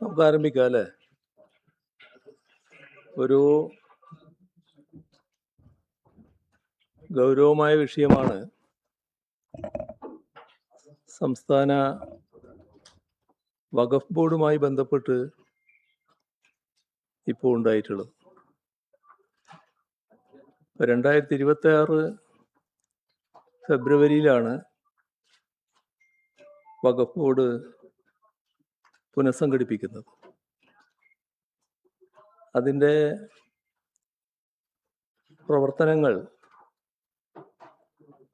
നമുക്ക് ആരംഭിക്കാം അല്ലേ? ഒരു ഗൗരവമായ വിഷയമാണ് സംസ്ഥാന വഖഫ് ബോർഡുമായി ബന്ധപ്പെട്ട് ഇപ്പോൾ ഉണ്ടായിട്ടുള്ളത്. 2026 ഫെബ്രുവരിയിലാണ് വഖഫ് ബോർഡ് പുനഃസംഘടിപ്പിക്കുന്നത്. അതിൻ്റെ പ്രവർത്തനങ്ങൾ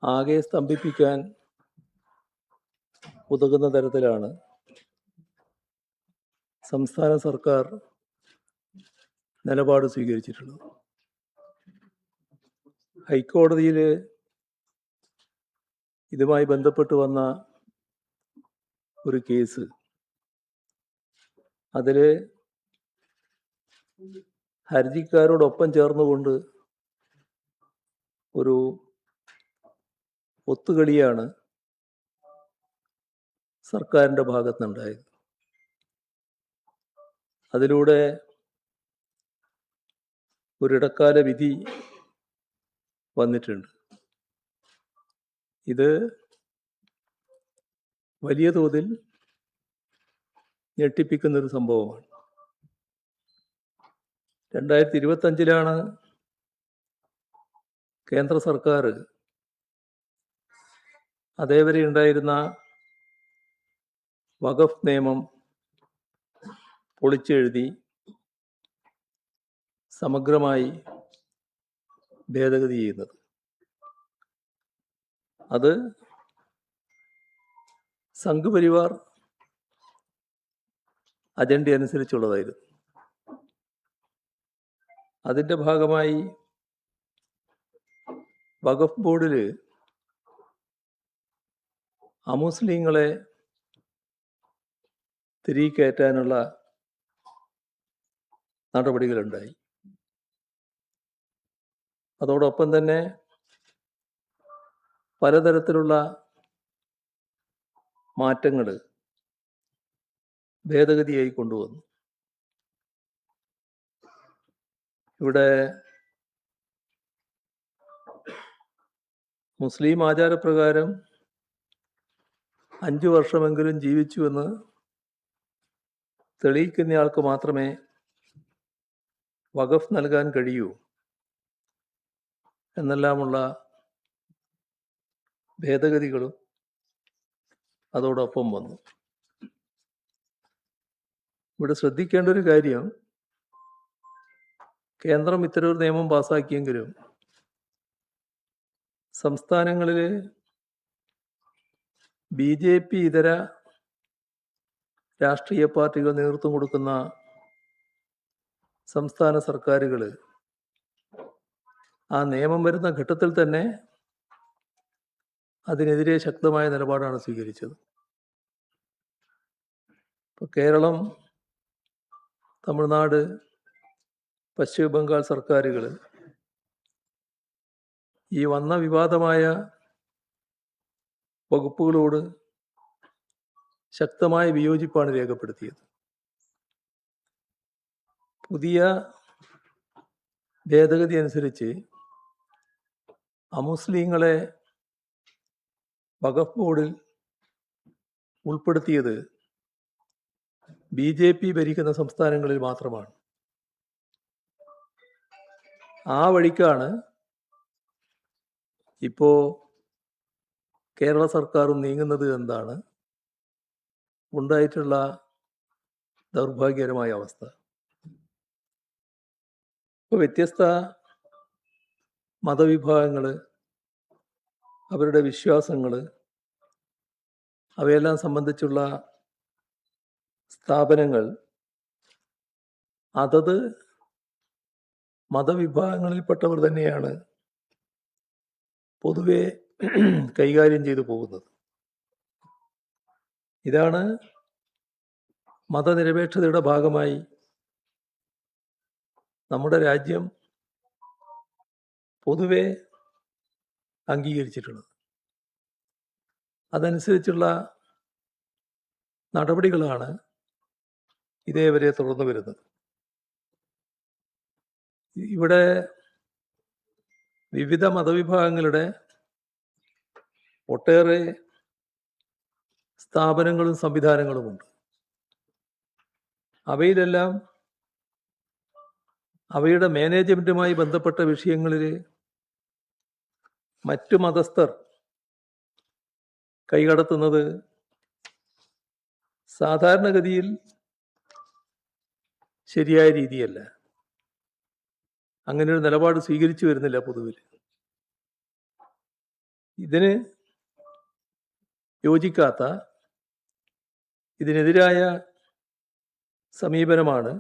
ആകെ സ്തംഭിപ്പിക്കാൻ ഉതകുന്ന തരത്തിലാണ് സംസ്ഥാന സർക്കാർ നിലപാട് സ്വീകരിച്ചിട്ടുള്ളത്. ഹൈക്കോടതിയിൽ ഇതുമായി ബന്ധപ്പെട്ട് വന്ന ഒരു കേസ്, അതിൽ ഹർജിക്കാരോടൊപ്പം ചേർന്നുകൊണ്ട് ഒരു ഒത്തുകളിയാണ് സർക്കാരിൻ്റെ ഭാഗത്തുനിന്നുണ്ടായത്. അതിലൂടെ ഒരിടക്കാല വിധി വന്നിട്ടുണ്ട്. ഇത് വലിയ തോതിൽ ഞെട്ടിപ്പിക്കുന്നൊരു സംഭവമാണ്. 2025 കേന്ദ്ര സർക്കാർ അതേവരെ ഉണ്ടായിരുന്ന വഖഫ് നിയമം പൊളിച്ചെഴുതി സമഗ്രമായി ഭേദഗതി ചെയ്യുന്നത്. അത് സംഘ് പരിവാർ അജണ്ട അനുസരിച്ചുള്ളതായിരുന്നു. അതിൻ്റെ ഭാഗമായി വഖഫ് ബോർഡിൽ അമുസ്ലിങ്ങളെ തിരികെ കയറ്റാനുള്ള നടപടികളുണ്ടായി. അതോടൊപ്പം തന്നെ പലതരത്തിലുള്ള മാറ്റങ്ങൾ ഭേദഗതിയായി കൊണ്ടുവന്നു. ഇവിടെ മുസ്ലിം ആചാരപ്രകാരം 5 വർഷമെങ്കിലും ജീവിച്ചുവെന്ന് തെളിയിക്കുന്നയാൾക്ക് മാത്രമേ വഖഫ് നൽകാൻ കഴിയൂ എന്നെല്ലാമുള്ള ഭേദഗതികളും അതോടൊപ്പം വന്നു. ഇവിടെ ശ്രദ്ധിക്കേണ്ട ഒരു കാര്യം, കേന്ദ്രം ഇത്തരൊരു നിയമം പാസാക്കിയെങ്കിലും സംസ്ഥാനങ്ങളിൽ BJP ഇതര രാഷ്ട്രീയ പാർട്ടികൾ നേതൃത്വം കൊടുക്കുന്ന സംസ്ഥാന സർക്കാരുകൾ ആ നിയമം വരുന്ന ഘട്ടത്തിൽ തന്നെ അതിനെതിരെ ശക്തമായ നിലപാടാണ് സ്വീകരിച്ചത്. ഇപ്പോൾ കേരളം, തമിഴ്നാട്, പശ്ചിമ ബംഗാൾ സർക്കാരുകൾ ഈ വന്ന വിവാദമായ വകുപ്പുകളോട് ശക്തമായ വിയോജിപ്പാണ് രേഖപ്പെടുത്തിയത്. പുതിയ ഭേദഗതി അനുസരിച്ച് അമുസ്ലിങ്ങളെ വഖഫ് ബോർഡിൽ ഉൾപ്പെടുത്തിയത് BJP ഭരിക്കുന്ന സംസ്ഥാനങ്ങളിൽ മാത്രമാണ്. ആ വഴിക്കാണ് ഇപ്പോൾ കേരള സർക്കാരും നീങ്ങുന്നത് എന്നാണ് ഉണ്ടായിട്ടുള്ള ദൗർഭാഗ്യകരമായ അവസ്ഥ. ഇപ്പോൾ വ്യത്യസ്ത മതവിഭാഗങ്ങൾ, അവരുടെ വിശ്വാസങ്ങൾ, അവയെല്ലാം സംബന്ധിച്ചുള്ള സ്ഥാപനങ്ങൾ അതത് മതവിഭാഗങ്ങളിൽപ്പെട്ടവർ തന്നെയാണ് പൊതുവെ കൈകാര്യം ചെയ്തു പോകുന്നത്. ഇതാണ് മതനിരപേക്ഷതയുടെ ഭാഗമായി നമ്മുടെ രാജ്യം പൊതുവെ അംഗീകരിച്ചിട്ടുള്ളത്. അതനുസരിച്ചുള്ള നടപടികളാണ് ഇതേവരെ തുടർന്നു വരുന്നത്. ഇവിടെ വിവിധ മതവിഭാഗങ്ങളുടെ ഒട്ടേറെ സ്ഥാപനങ്ങളും സംവിധാനങ്ങളുമുണ്ട്. അവയിലെല്ലാം അവയുടെ മാനേജ്മെൻറ്റുമായി ബന്ധപ്പെട്ട വിഷയങ്ങളിൽ മറ്റു മതസ്ഥർ കൈകടത്തുന്നത് സാധാരണഗതിയിൽ ശരിയായ രീതിയല്ല. അങ്ങനെ ഒരു നിലപാട് സ്വീകരിച്ചു വരുന്നില്ല പൊതുവിൽ. ഇതിന് യോജിക്കാത്ത, ഇതിനെതിരായ സമീപനമാണ്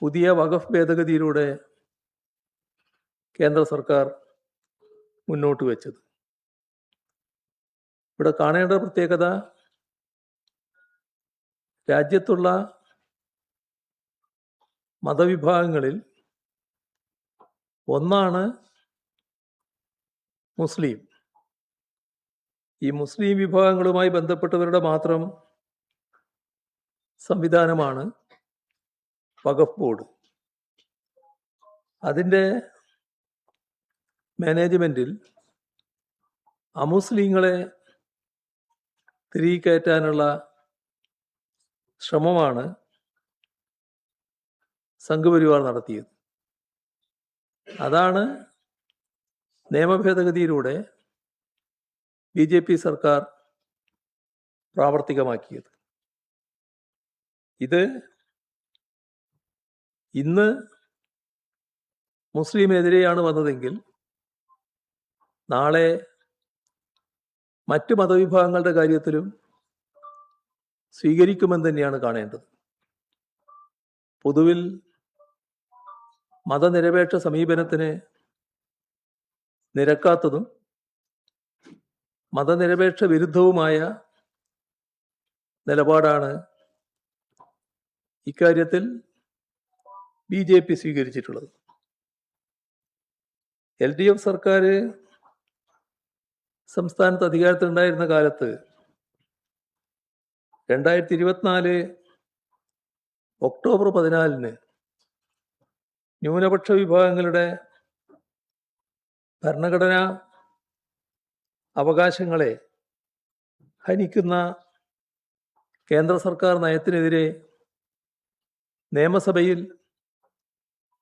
പുതിയ വഖഫ് ഭേദഗതിയിലൂടെ കേന്ദ്ര സർക്കാർ മുന്നോട്ട് വെച്ചത്. ഇവിടെ കാണേണ്ട പ്രത്യേകത, രാജ്യത്തുള്ള മതവിഭാഗങ്ങളിൽ ഒന്നാണ് മുസ്ലിം. ഈ മുസ്ലിം വിഭാഗങ്ങളുമായി ബന്ധപ്പെട്ടവരുടെ മാത്രം സംവിധാനമാണ് വഖഫ് ബോർഡ്. അതിൻ്റെ മാനേജ്മെൻറ്റിൽ അമുസ്ലിങ്ങളെ തിരികെ കയറ്റാനുള്ള ശ്രമമാണ് സംഘപരിവാർ നടത്തിയത്. അതാണ് നിയമഭേദഗതിയിലൂടെ BJP സർക്കാർ പ്രാവർത്തികമാക്കിയത്. ഇത് ഇന്ന് മുസ്ലിമെതിരെയാണ് വന്നതെങ്കിൽ നാളെ മറ്റു മതവിഭാഗങ്ങളുടെ കാര്യത്തിലും സ്വീകരിക്കുമെന്ന് തന്നെയാണ് കാണേണ്ടത്. പൊതുവിൽ മതനിരപേക്ഷ സമീപനത്തിന് നിരക്കാത്തതും മതനിരപേക്ഷ വിരുദ്ധവുമായ നിലപാടാണ് ഇക്കാര്യത്തിൽ BJP സ്വീകരിച്ചിട്ടുള്ളത്. LDF സർക്കാർ സംസ്ഥാനത്ത് അധികാരത്തിലുണ്ടായിരുന്ന കാലത്ത് 2024 ഒക്ടോബർ 14 ന്യൂനപക്ഷ വിഭാഗങ്ങളുടെ ഭരണഘടനാ അവകാശങ്ങളെ ഹനിക്കുന്ന കേന്ദ്ര സർക്കാർ നയത്തിനെതിരെ നിയമസഭയിൽ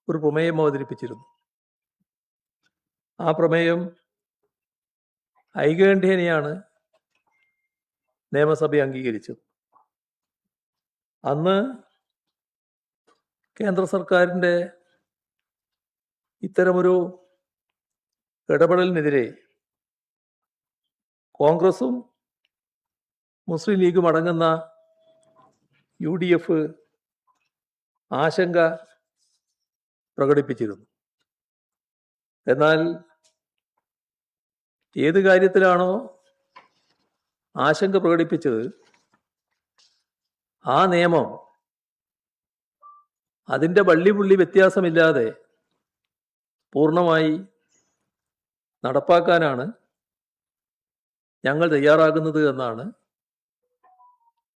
ഒരു പ്രമേയം അവതരിപ്പിച്ചിരുന്നു. ആ പ്രമേയം ഐകകണ്ഠ്യേനയാണ് നിയമസഭ അംഗീകരിച്ചത്. അന്ന് കേന്ദ്ര സർക്കാരിൻ്റെ ഇത്തരമൊരു ഇടപെടലിനെതിരെ കോൺഗ്രസും മുസ്ലിം ലീഗും അടങ്ങുന്ന UDF ആശങ്ക പ്രകടിപ്പിച്ചിരുന്നു. എന്നാൽ ഏത് കാര്യത്തിലാണോ ആശങ്ക പ്രകടിപ്പിച്ചത്, ആ നിയമം അതിൻ്റെ വള്ളിപുള്ളി വ്യത്യാസമില്ലാതെ പൂർണ്ണമായി നടപ്പാക്കാനാണ് ഞങ്ങൾ തയ്യാറാകുന്നത് എന്നാണ്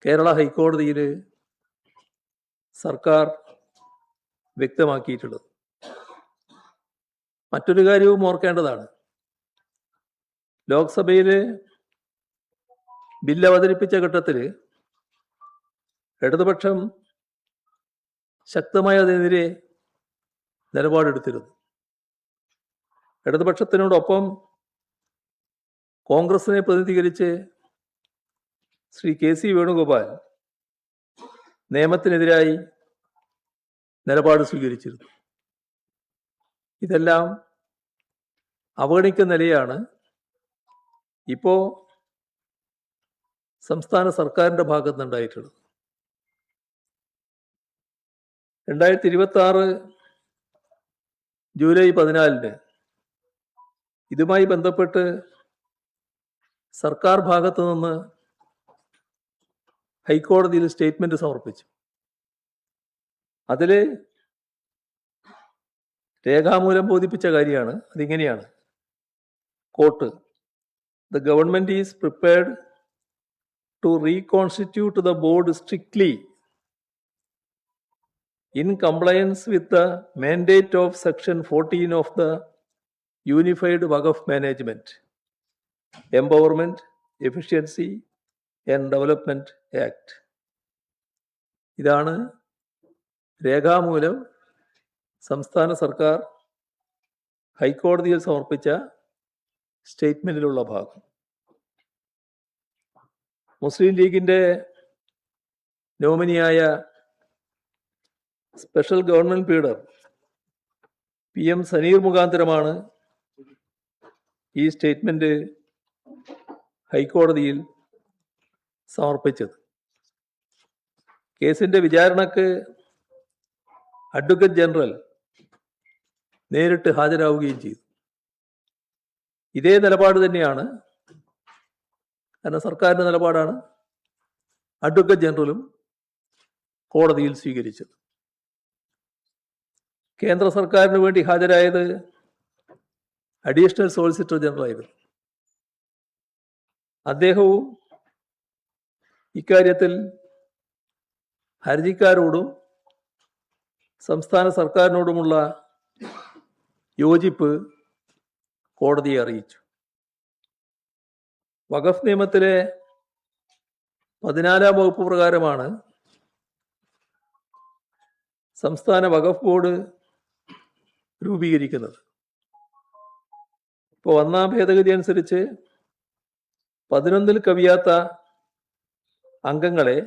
കേരള ഹൈക്കോടതിയിൽ സർക്കാർ വ്യക്തമാക്കിയിട്ടുള്ളത്. മറ്റൊരു കാര്യവും ഓർക്കേണ്ടതാണ്. ലോക്സഭയിൽ ബില്ല് അവതരിപ്പിച്ച ഘട്ടത്തിൽ ഇടതുപക്ഷം ശക്തമായി അതിനെതിരെ നിലപാടെടുത്തിരുന്നു. ഇടതുപക്ഷത്തിനോടൊപ്പം കോൺഗ്രസിനെ പ്രതിനിധീകരിച്ച് ശ്രീ KC വേണുഗോപാൽ നിയമത്തിനെതിരായി നിലപാട് സ്വീകരിച്ചിരുന്നു. ഇതെല്ലാം അവഗണിക്കുന്ന നിലയാണ് ഇപ്പോൾ സംസ്ഥാന സർക്കാരിൻ്റെ ഭാഗത്ത് നിന്നുണ്ടായിട്ടുള്ളത്. 2026 ജൂലൈ 14 ഇതുമായി ബന്ധപ്പെട്ട് സർക്കാർ ഭാഗത്തു നിന്ന് ഹൈക്കോടതിയിൽ സ്റ്റേറ്റ്മെന്റ് സമർപ്പിച്ചു. അതിൽ രേഖാമൂലം ബോധിപ്പിച്ച കാര്യമാണ്. അതിങ്ങനെയാണ്, coat: The government is prepared to reconstitute the board strictly in compliance with the mandate of Section 14 of the Unified Waqf Management, Empowerment, Efficiency and Development Act. ഇതാണ് രേഖാമൂലം സംസ്ഥാന സർക്കാർ ഹൈക്കോടതിയിൽ സമർപ്പിച്ച സ്റ്റേറ്റ്മെന്റിലുള്ള ഭാഗം. മുസ്ലിം ലീഗിന്റെ നോമിനിയായ special government leader PM Saneer മുഖാന്തരമാണ് ഈ സ്റ്റേറ്റ്മെന്റ് ഹൈക്കോടതിയിൽ സമർപ്പിച്ചത്. കേസിന്റെ വിചാരണക്ക് അഡ്വക്കേറ്റ് ജനറൽ നേരിട്ട് ഹാജരാവുകയും ചെയ്തു. ഇതേ നിലപാട് തന്നെയാണ്, കാരണം സർക്കാരിന്റെ നിലപാടാണ് അഡ്വക്കേറ്റ് ജനറലും കോടതിയിൽ സ്വീകരിച്ചത്. കേന്ദ്ര സർക്കാരിന് വേണ്ടി ഹാജരായത് അഡീഷണൽ സോളിസിറ്റർ ജനറൽ ആയിരുന്നു. അദ്ദേഹവും ഇക്കാര്യത്തിൽ ഹർജിക്കാരോടും സംസ്ഥാന സർക്കാരിനോടുമുള്ള യോജിപ്പ് കോടതിയെ അറിയിച്ചു. വഖഫ് നിയമത്തിലെ 14-ാം വകുപ്പ് പ്രകാരമാണ് സംസ്ഥാന വഖഫ് ബോർഡ് രൂപീകരിക്കുന്നത്. ഇപ്പോൾ 1-ാം ഭേദഗതി അനുസരിച്ച് 11-ൽ കവിയാത്ത അംഗങ്ങളെ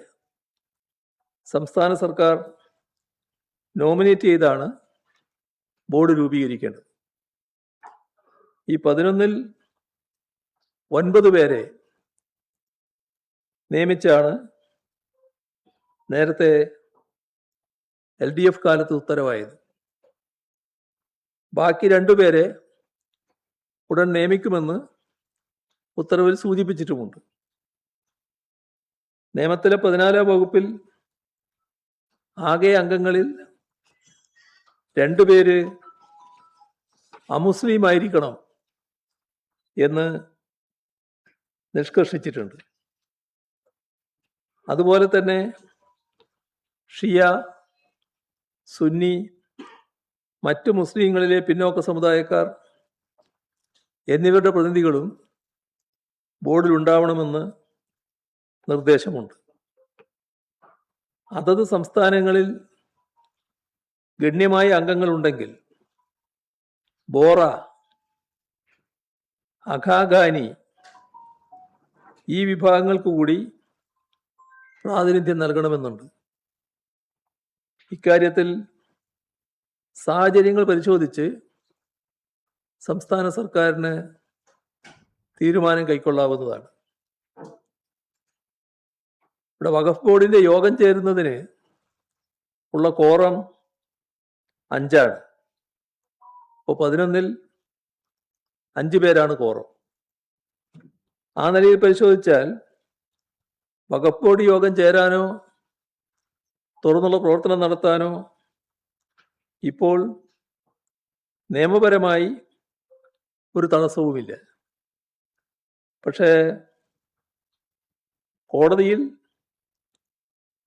സംസ്ഥാന സർക്കാർ നോമിനേറ്റ് ചെയ്താണ് ബോർഡ് രൂപീകരിക്കേണ്ടത്. ഈ 11-ൽ 9 പേരെ നിയമിച്ചാണ് നേരത്തെ LDF കാലത്ത് ഉത്തരവായത്. ബാക്കി 2 പേരെ ഉടൻ നിയമിക്കുമെന്ന് ഉത്തരവിൽ സൂചിപ്പിച്ചിട്ടുമുണ്ട്. നിയമത്തിലെ 14-ാം വകുപ്പിൽ ആകെ അംഗങ്ങളിൽ 2 പേര് അമുസ്ലിം ആയിരിക്കണം എന്ന് നിഷ്കർഷിച്ചിട്ടുണ്ട്. അതുപോലെ തന്നെ ഷിയ, സുന്നി, മറ്റു മുസ്ലിങ്ങളിലെ പിന്നോക്ക സമുദായക്കാർ എന്നിവരുടെ പ്രതിനിധികളും ബോർഡിൽ ഉണ്ടാവണമെന്ന് നിർദ്ദേശമുണ്ട്. അതത് സംസ്ഥാനങ്ങളിൽ ഗണ്യമായ അംഗങ്ങളുണ്ടെങ്കിൽ ബോറ, അഖാഖാനി ഈ വിഭാഗങ്ങൾക്ക് കൂടി പ്രാതിനിധ്യം നൽകണമെന്നുണ്ട്. ഇക്കാര്യത്തിൽ സാഹചര്യങ്ങൾ പരിശോധിച്ച് സംസ്ഥാന സർക്കാരിന് തീരുമാനം കൈക്കൊള്ളാവുന്നതാണ്. ഇവിടെ വഖഫ് ബോർഡിന്റെ യോഗം ചേരുന്നതിന് ഉള്ള കോറം 5 ആണ്. അപ്പോൾ 11-ൽ 5 പേരാണ് കോറം. ആ നിലയിൽ പരിശോധിച്ചാൽ വഖഫ് ബോർഡ് യോഗം ചേരാനോ തുറന്നുള്ള പ്രവർത്തനം നടത്താനോ ഇപ്പോൾ നിയമപരമായി ഒരു തടസ്സവുമില്ല. പക്ഷേ കോടതിയിൽ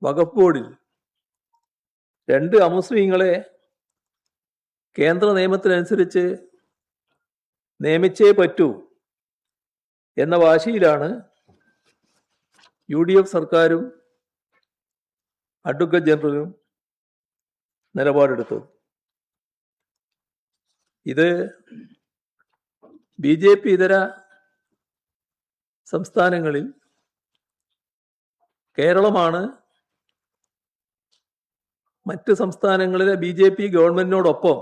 വഖഫ് ബോർഡിൽ 2 അമുസ്ലിങ്ങളെ കേന്ദ്ര നിയമത്തിനനുസരിച്ച് നിയമിച്ചേ പറ്റൂ എന്ന വാശിയിലാണ് UDF സർക്കാരും അഡ്വക്കേറ്റ് ജനറലും നിലപാടെടുത്തത്. ഇത് BJP ഇതര സംസ്ഥാനങ്ങളിൽ കേരളമാണ് മറ്റ് സംസ്ഥാനങ്ങളിലെ BJP ഗവൺമെന്റിനോടൊപ്പം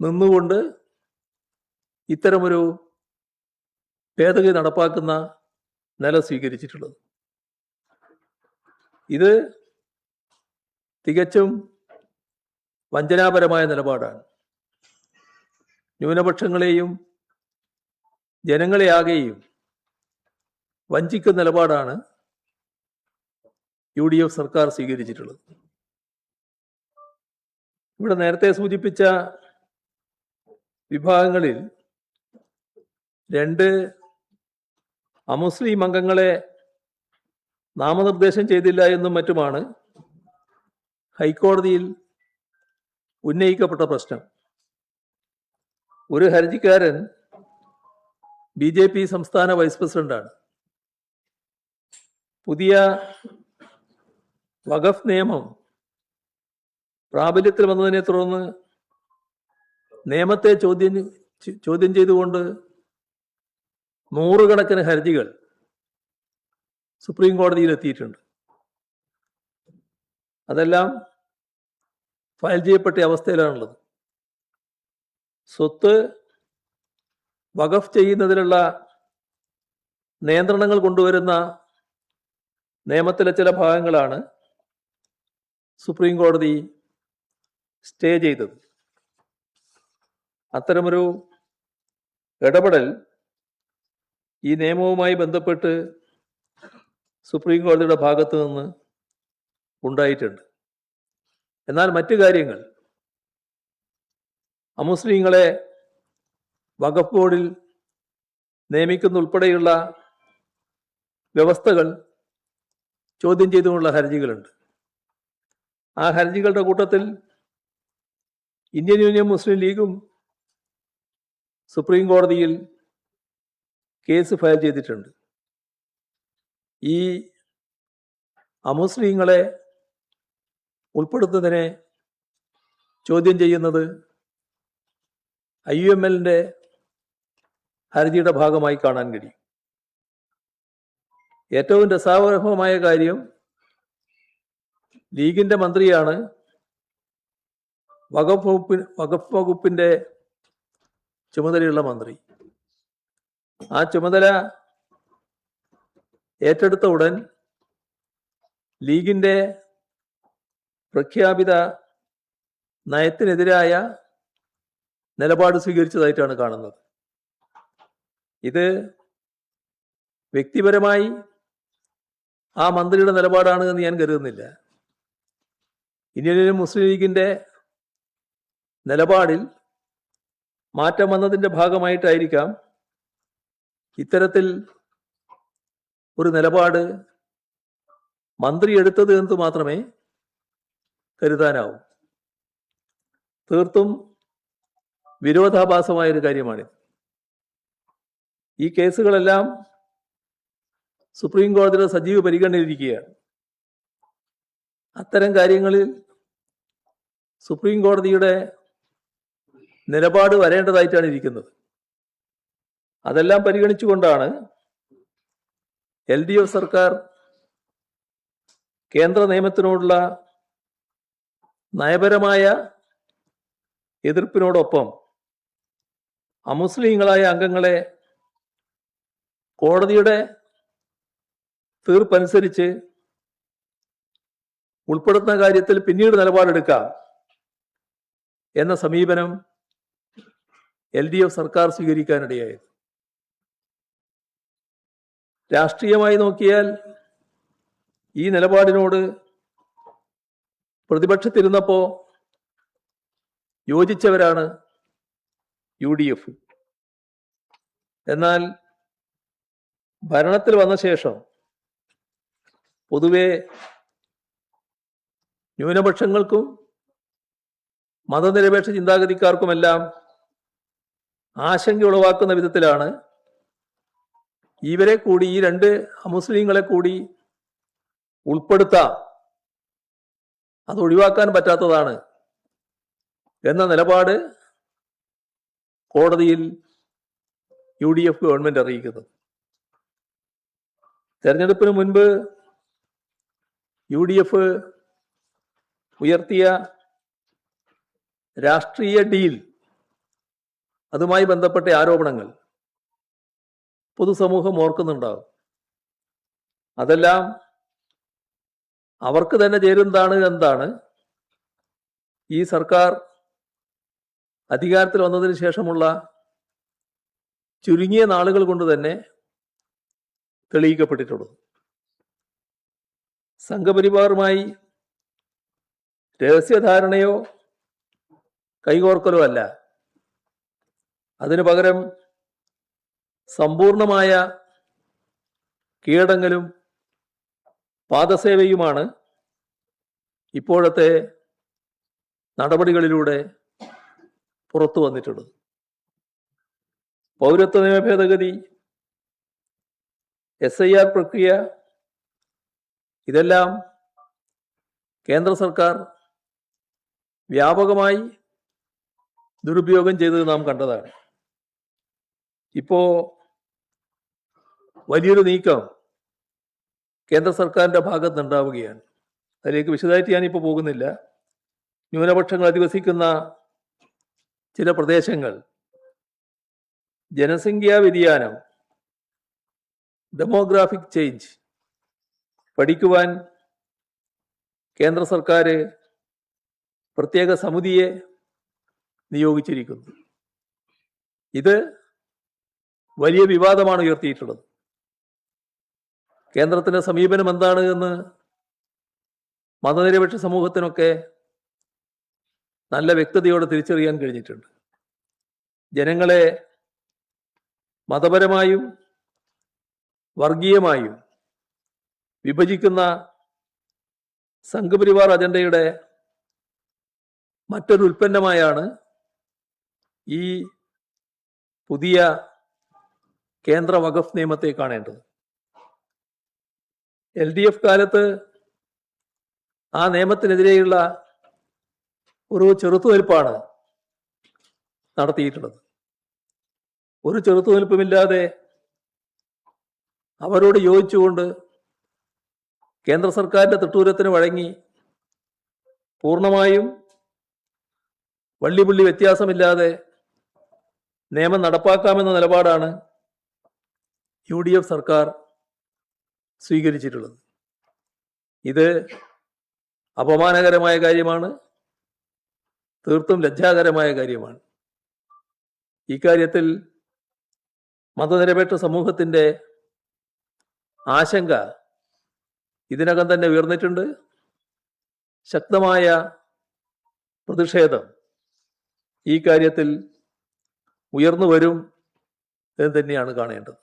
നിന്നുകൊണ്ട് ഇത്തരമൊരു ഭേദഗതി നടപ്പാക്കുന്ന നില സ്വീകരിച്ചിട്ടുള്ളത്. ഇത് തികച്ചും വഞ്ചനാപരമായ നിലപാടാണ്. ന്യൂനപക്ഷങ്ങളെയും ജനങ്ങളെയാകെയും വഞ്ചിക്കുന്ന നിലപാടാണ് UDF സർക്കാർ സ്വീകരിച്ചിട്ടുള്ളത്. ഇവിടെ നേരത്തെ സൂചിപ്പിച്ച വിഭാഗങ്ങളിൽ 2 അമുസ്ലിം അംഗങ്ങളെ നാമനിർദ്ദേശം ചെയ്തില്ല എന്നും മറ്റുമാണ് ഹൈക്കോടതിയിൽ ഉന്നയിക്കപ്പെട്ട പ്രശ്നം. ഒരു ഹർജിക്കാരൻ BJP സംസ്ഥാന വൈസ് പ്രസിഡന്റാണ്. പുതിയ വഖഫ് നിയമം പ്രാബല്യത്തിൽ വന്നതിനെ തുടർന്ന് നിയമത്തെ ചോദ്യം ചെയ്തുകൊണ്ട് നൂറുകണക്കിന് ഹർജികൾ സുപ്രീം കോടതിയിൽ എത്തിയിട്ടുണ്ട്. അതെല്ലാം ഫയൽ ചെയ്യപ്പെട്ട അവസ്ഥയിലാണുള്ളത്. സ്വത്ത് വഖഫ് ചെയ്യുന്നതിനുള്ള നിയന്ത്രണങ്ങൾ കൊണ്ടുവരുന്ന നിയമത്തിലെ ചില ഭാഗങ്ങളാണ് സുപ്രീം കോടതി സ്റ്റേ ചെയ്തത്. അത്തരമൊരു ഇടപെടൽ ഈ നിയമവുമായി ബന്ധപ്പെട്ട് സുപ്രീം കോടതിയുടെ ഭാഗത്ത് നിന്ന് ഉണ്ടായിട്ടുണ്ട്. എന്നാൽ മറ്റു കാര്യങ്ങൾ, അമുസ്ലിങ്ങളെ വഖഫ് ബോർഡിൽ നിയമിക്കുന്ന ഉൾപ്പെടെയുള്ള വ്യവസ്ഥകൾ ചോദ്യം ചെയ്തുകൊണ്ടുള്ള ഹർജികളുണ്ട്. ആ ഹർജികളുടെ കൂട്ടത്തിൽ ഇന്ത്യൻ യൂണിയൻ മുസ്ലിം ലീഗും സുപ്രീം കോടതിയിൽ കേസ് ഫയൽ ചെയ്തിട്ടുണ്ട്. ഈ അമുസ്ലിങ്ങളെ ഉൾപ്പെടുത്തുന്നതിനെ ചോദ്യം ചെയ്യുന്നത് IUML ഹർജിയുടെ ഭാഗമായി കാണാൻ കഴിയും. ഏറ്റവും രസാവഹമായ കാര്യം, ലീഗിന്റെ മന്ത്രിയാണ് വഖഫ് വകുപ്പിന്റെ ചുമതലയുള്ള മന്ത്രി. ആ ചുമതല ഏറ്റെടുത്ത ഉടൻ ലീഗിന്റെ പ്രഖ്യാപിത നയത്തിനെതിരായ നിലപാട് സ്വീകരിച്ചതായിട്ടാണ് കാണുന്നത്. ഇത് വ്യക്തിപരമായി ആ മന്ത്രിയുടെ നിലപാടാണ് എന്ന് ഞാൻ കരുതുന്നില്ല. ഇന്ത്യൻ മുസ്ലിം ലീഗിന്റെ നിലപാടിൽ മാറ്റം വന്നതിൻ്റെ ഭാഗമായിട്ടായിരിക്കാം ഇത്തരത്തിൽ ഒരു നിലപാട് മന്ത്രി എടുത്തത് എന്ന് മാത്രമേ കരുതാനാവൂ. തീർത്തും വിരോധാഭാസമായൊരു കാര്യമാണിത്. ഈ കേസുകളെല്ലാം സുപ്രീം കോടതിയുടെ സജീവ പരിഗണനയിലിരിക്കുകയാണ്. അത്തരം കാര്യങ്ങളിൽ സുപ്രീം കോടതിയുടെ നിലപാട് വരേണ്ടതായിട്ടാണ് ഇരിക്കുന്നത്. അതെല്ലാം പരിഗണിച്ചുകൊണ്ടാണ് LDF സർക്കാർ കേന്ദ്ര നിയമത്തിനോടുള്ള നയപരമായ എതിർപ്പിനോടൊപ്പം അമുസ്ലിങ്ങളായ അംഗങ്ങളെ കോടതിയുടെ തീർപ്പനുസരിച്ച് ഉൾപ്പെടുത്തുന്ന കാര്യത്തിൽ പിന്നീട് നിലപാടെടുക്കാം എന്ന സമീപനം LDF സർക്കാർ സ്വീകരിക്കാനിടയായത്. രാഷ്ട്രീയമായി നോക്കിയാൽ ഈ നിലപാടിനോട് പ്രതിപക്ഷത്തിരുന്നപ്പോൾ യോജിച്ചവരാണ് UDF. എന്നാൽ ഭരണത്തിൽ വന്ന ശേഷം പൊതുവെ ന്യൂനപക്ഷങ്ങൾക്കും മതനിരപേക്ഷ ചിന്താഗതിക്കാർക്കുമെല്ലാം ആശങ്ക ഉളവാക്കുന്ന വിധത്തിലാണ് ഇവരെ കൂടി, ഈ രണ്ട് അമുസ്ലിങ്ങളെ കൂടി ഉൾപ്പെടുത്താം, അത് ഒഴിവാക്കാൻ പറ്റാത്തതാണ് എന്ന നിലപാട് കോടതിയിൽ UDF ഗവൺമെന്റ് അറിയിക്കുന്നത്. തെരഞ്ഞെടുപ്പിന് മുൻപ് UDF ഉയർത്തിയ രാഷ്ട്രീയ ഡീൽ, അതുമായി ബന്ധപ്പെട്ട ആരോപണങ്ങൾ പൊതുസമൂഹം ഓർക്കുന്നുണ്ടാവും. അതെല്ലാം അവർക്ക് തന്നെ ചേരുന്നതാണ് എന്താണ് ഈ സർക്കാർ അധികാരത്തിൽ വന്നതിന് ശേഷമുള്ള ചുരുങ്ങിയ നാളുകൾ കൊണ്ട് തന്നെ തെളിയിക്കപ്പെട്ടിട്ടുള്ളത്. സംഘപരിവാറുമായി രഹസ്യധാരണയോ കൈകോർക്കലോ അല്ല, അതിനു പകരം സമ്പൂർണമായ കീഴടങ്ങലും പാദസേവയുമാണ് ഇപ്പോഴത്തെ നടപടികളിലൂടെ പുറത്തു വന്നിട്ടുള്ളത്. പൗരത്വ നിയമ ഭേദഗതി, SIR പ്രക്രിയ, ഇതെല്ലാം കേന്ദ്ര സർക്കാർ വ്യാപകമായി ദുരുപയോഗം ചെയ്തത് നാം കണ്ടതാണ്. ഇപ്പോ വലിയൊരു നീക്കം കേന്ദ്ര സർക്കാരിൻ്റെ ഭാഗത്തുനിന്നുണ്ടാവുകയാണ്. അതിലേക്ക് വിശദമായിട്ട് ഞാനിപ്പോൾ പോകുന്നില്ല. ന്യൂനപക്ഷങ്ങൾ അധിവസിക്കുന്ന ചില പ്രദേശങ്ങൾ ജനസംഖ്യാ വ്യതിയാനം, ഡെമോഗ്രാഫിക് ചേഞ്ച് പഠിക്കുവാൻ കേന്ദ്ര സർക്കാർ പ്രത്യേക സമിതിയെ നിയോഗിച്ചിരിക്കുന്നു. ഇത് വലിയ വിവാദമാണ് ഉയർത്തിയിട്ടുള്ളത്. കേന്ദ്രത്തിൻ്റെ സമീപനം എന്താണ് എന്ന് മതനിരപേക്ഷ സമൂഹത്തിനൊക്കെ നല്ല വ്യക്തതയോടെ തിരിച്ചറിയാൻ കഴിഞ്ഞിട്ടുണ്ട്. ജനങ്ങളെ മതപരമായും വർഗീയമായും വിഭജിക്കുന്ന സംഘപരിവാർ അജണ്ടയുടെ മറ്റൊരു ഉൽപ്പന്നമായാണ് ഈ പുതിയ കേന്ദ്ര വഖഫ് നിയമത്തെ കാണേണ്ടത്. LDF കാലത്ത് ആ നിയമത്തിനെതിരെയുള്ള ഒരു ചെറുത്തുനിൽപ്പാണ് നടത്തിയിട്ടുള്ളത്. ഒരു ചെറുത്തുനിൽപ്പുമില്ലാതെ അവരോട് യോജിച്ചുകൊണ്ട് കേന്ദ്ര സർക്കാരിൻ്റെ തിട്ടൂരത്തിന് വഴങ്ങി പൂർണ്ണമായും വള്ളിപുള്ളി വ്യത്യാസമില്ലാതെ നിയമം നടപ്പാക്കാമെന്ന നിലപാടാണ് UDF സർക്കാർ സ്വീകരിച്ചിട്ടുള്ളത്. ഇത് അപമാനകരമായ കാര്യമാണ്, തീർത്തും ലജ്ജാകരമായ കാര്യമാണ്. ഈ കാര്യത്തിൽ മതനിരപേക്ഷ സമൂഹത്തിൻ്റെ ആശങ്ക ഇതിനകം തന്നെ ഉയർന്നിട്ടുണ്ട്. ശക്തമായ പ്രതിഷേധം ഈ കാര്യത്തിൽ ഉയർന്നു വരും എന്ന് തന്നെയാണ് കാണേണ്ടത്.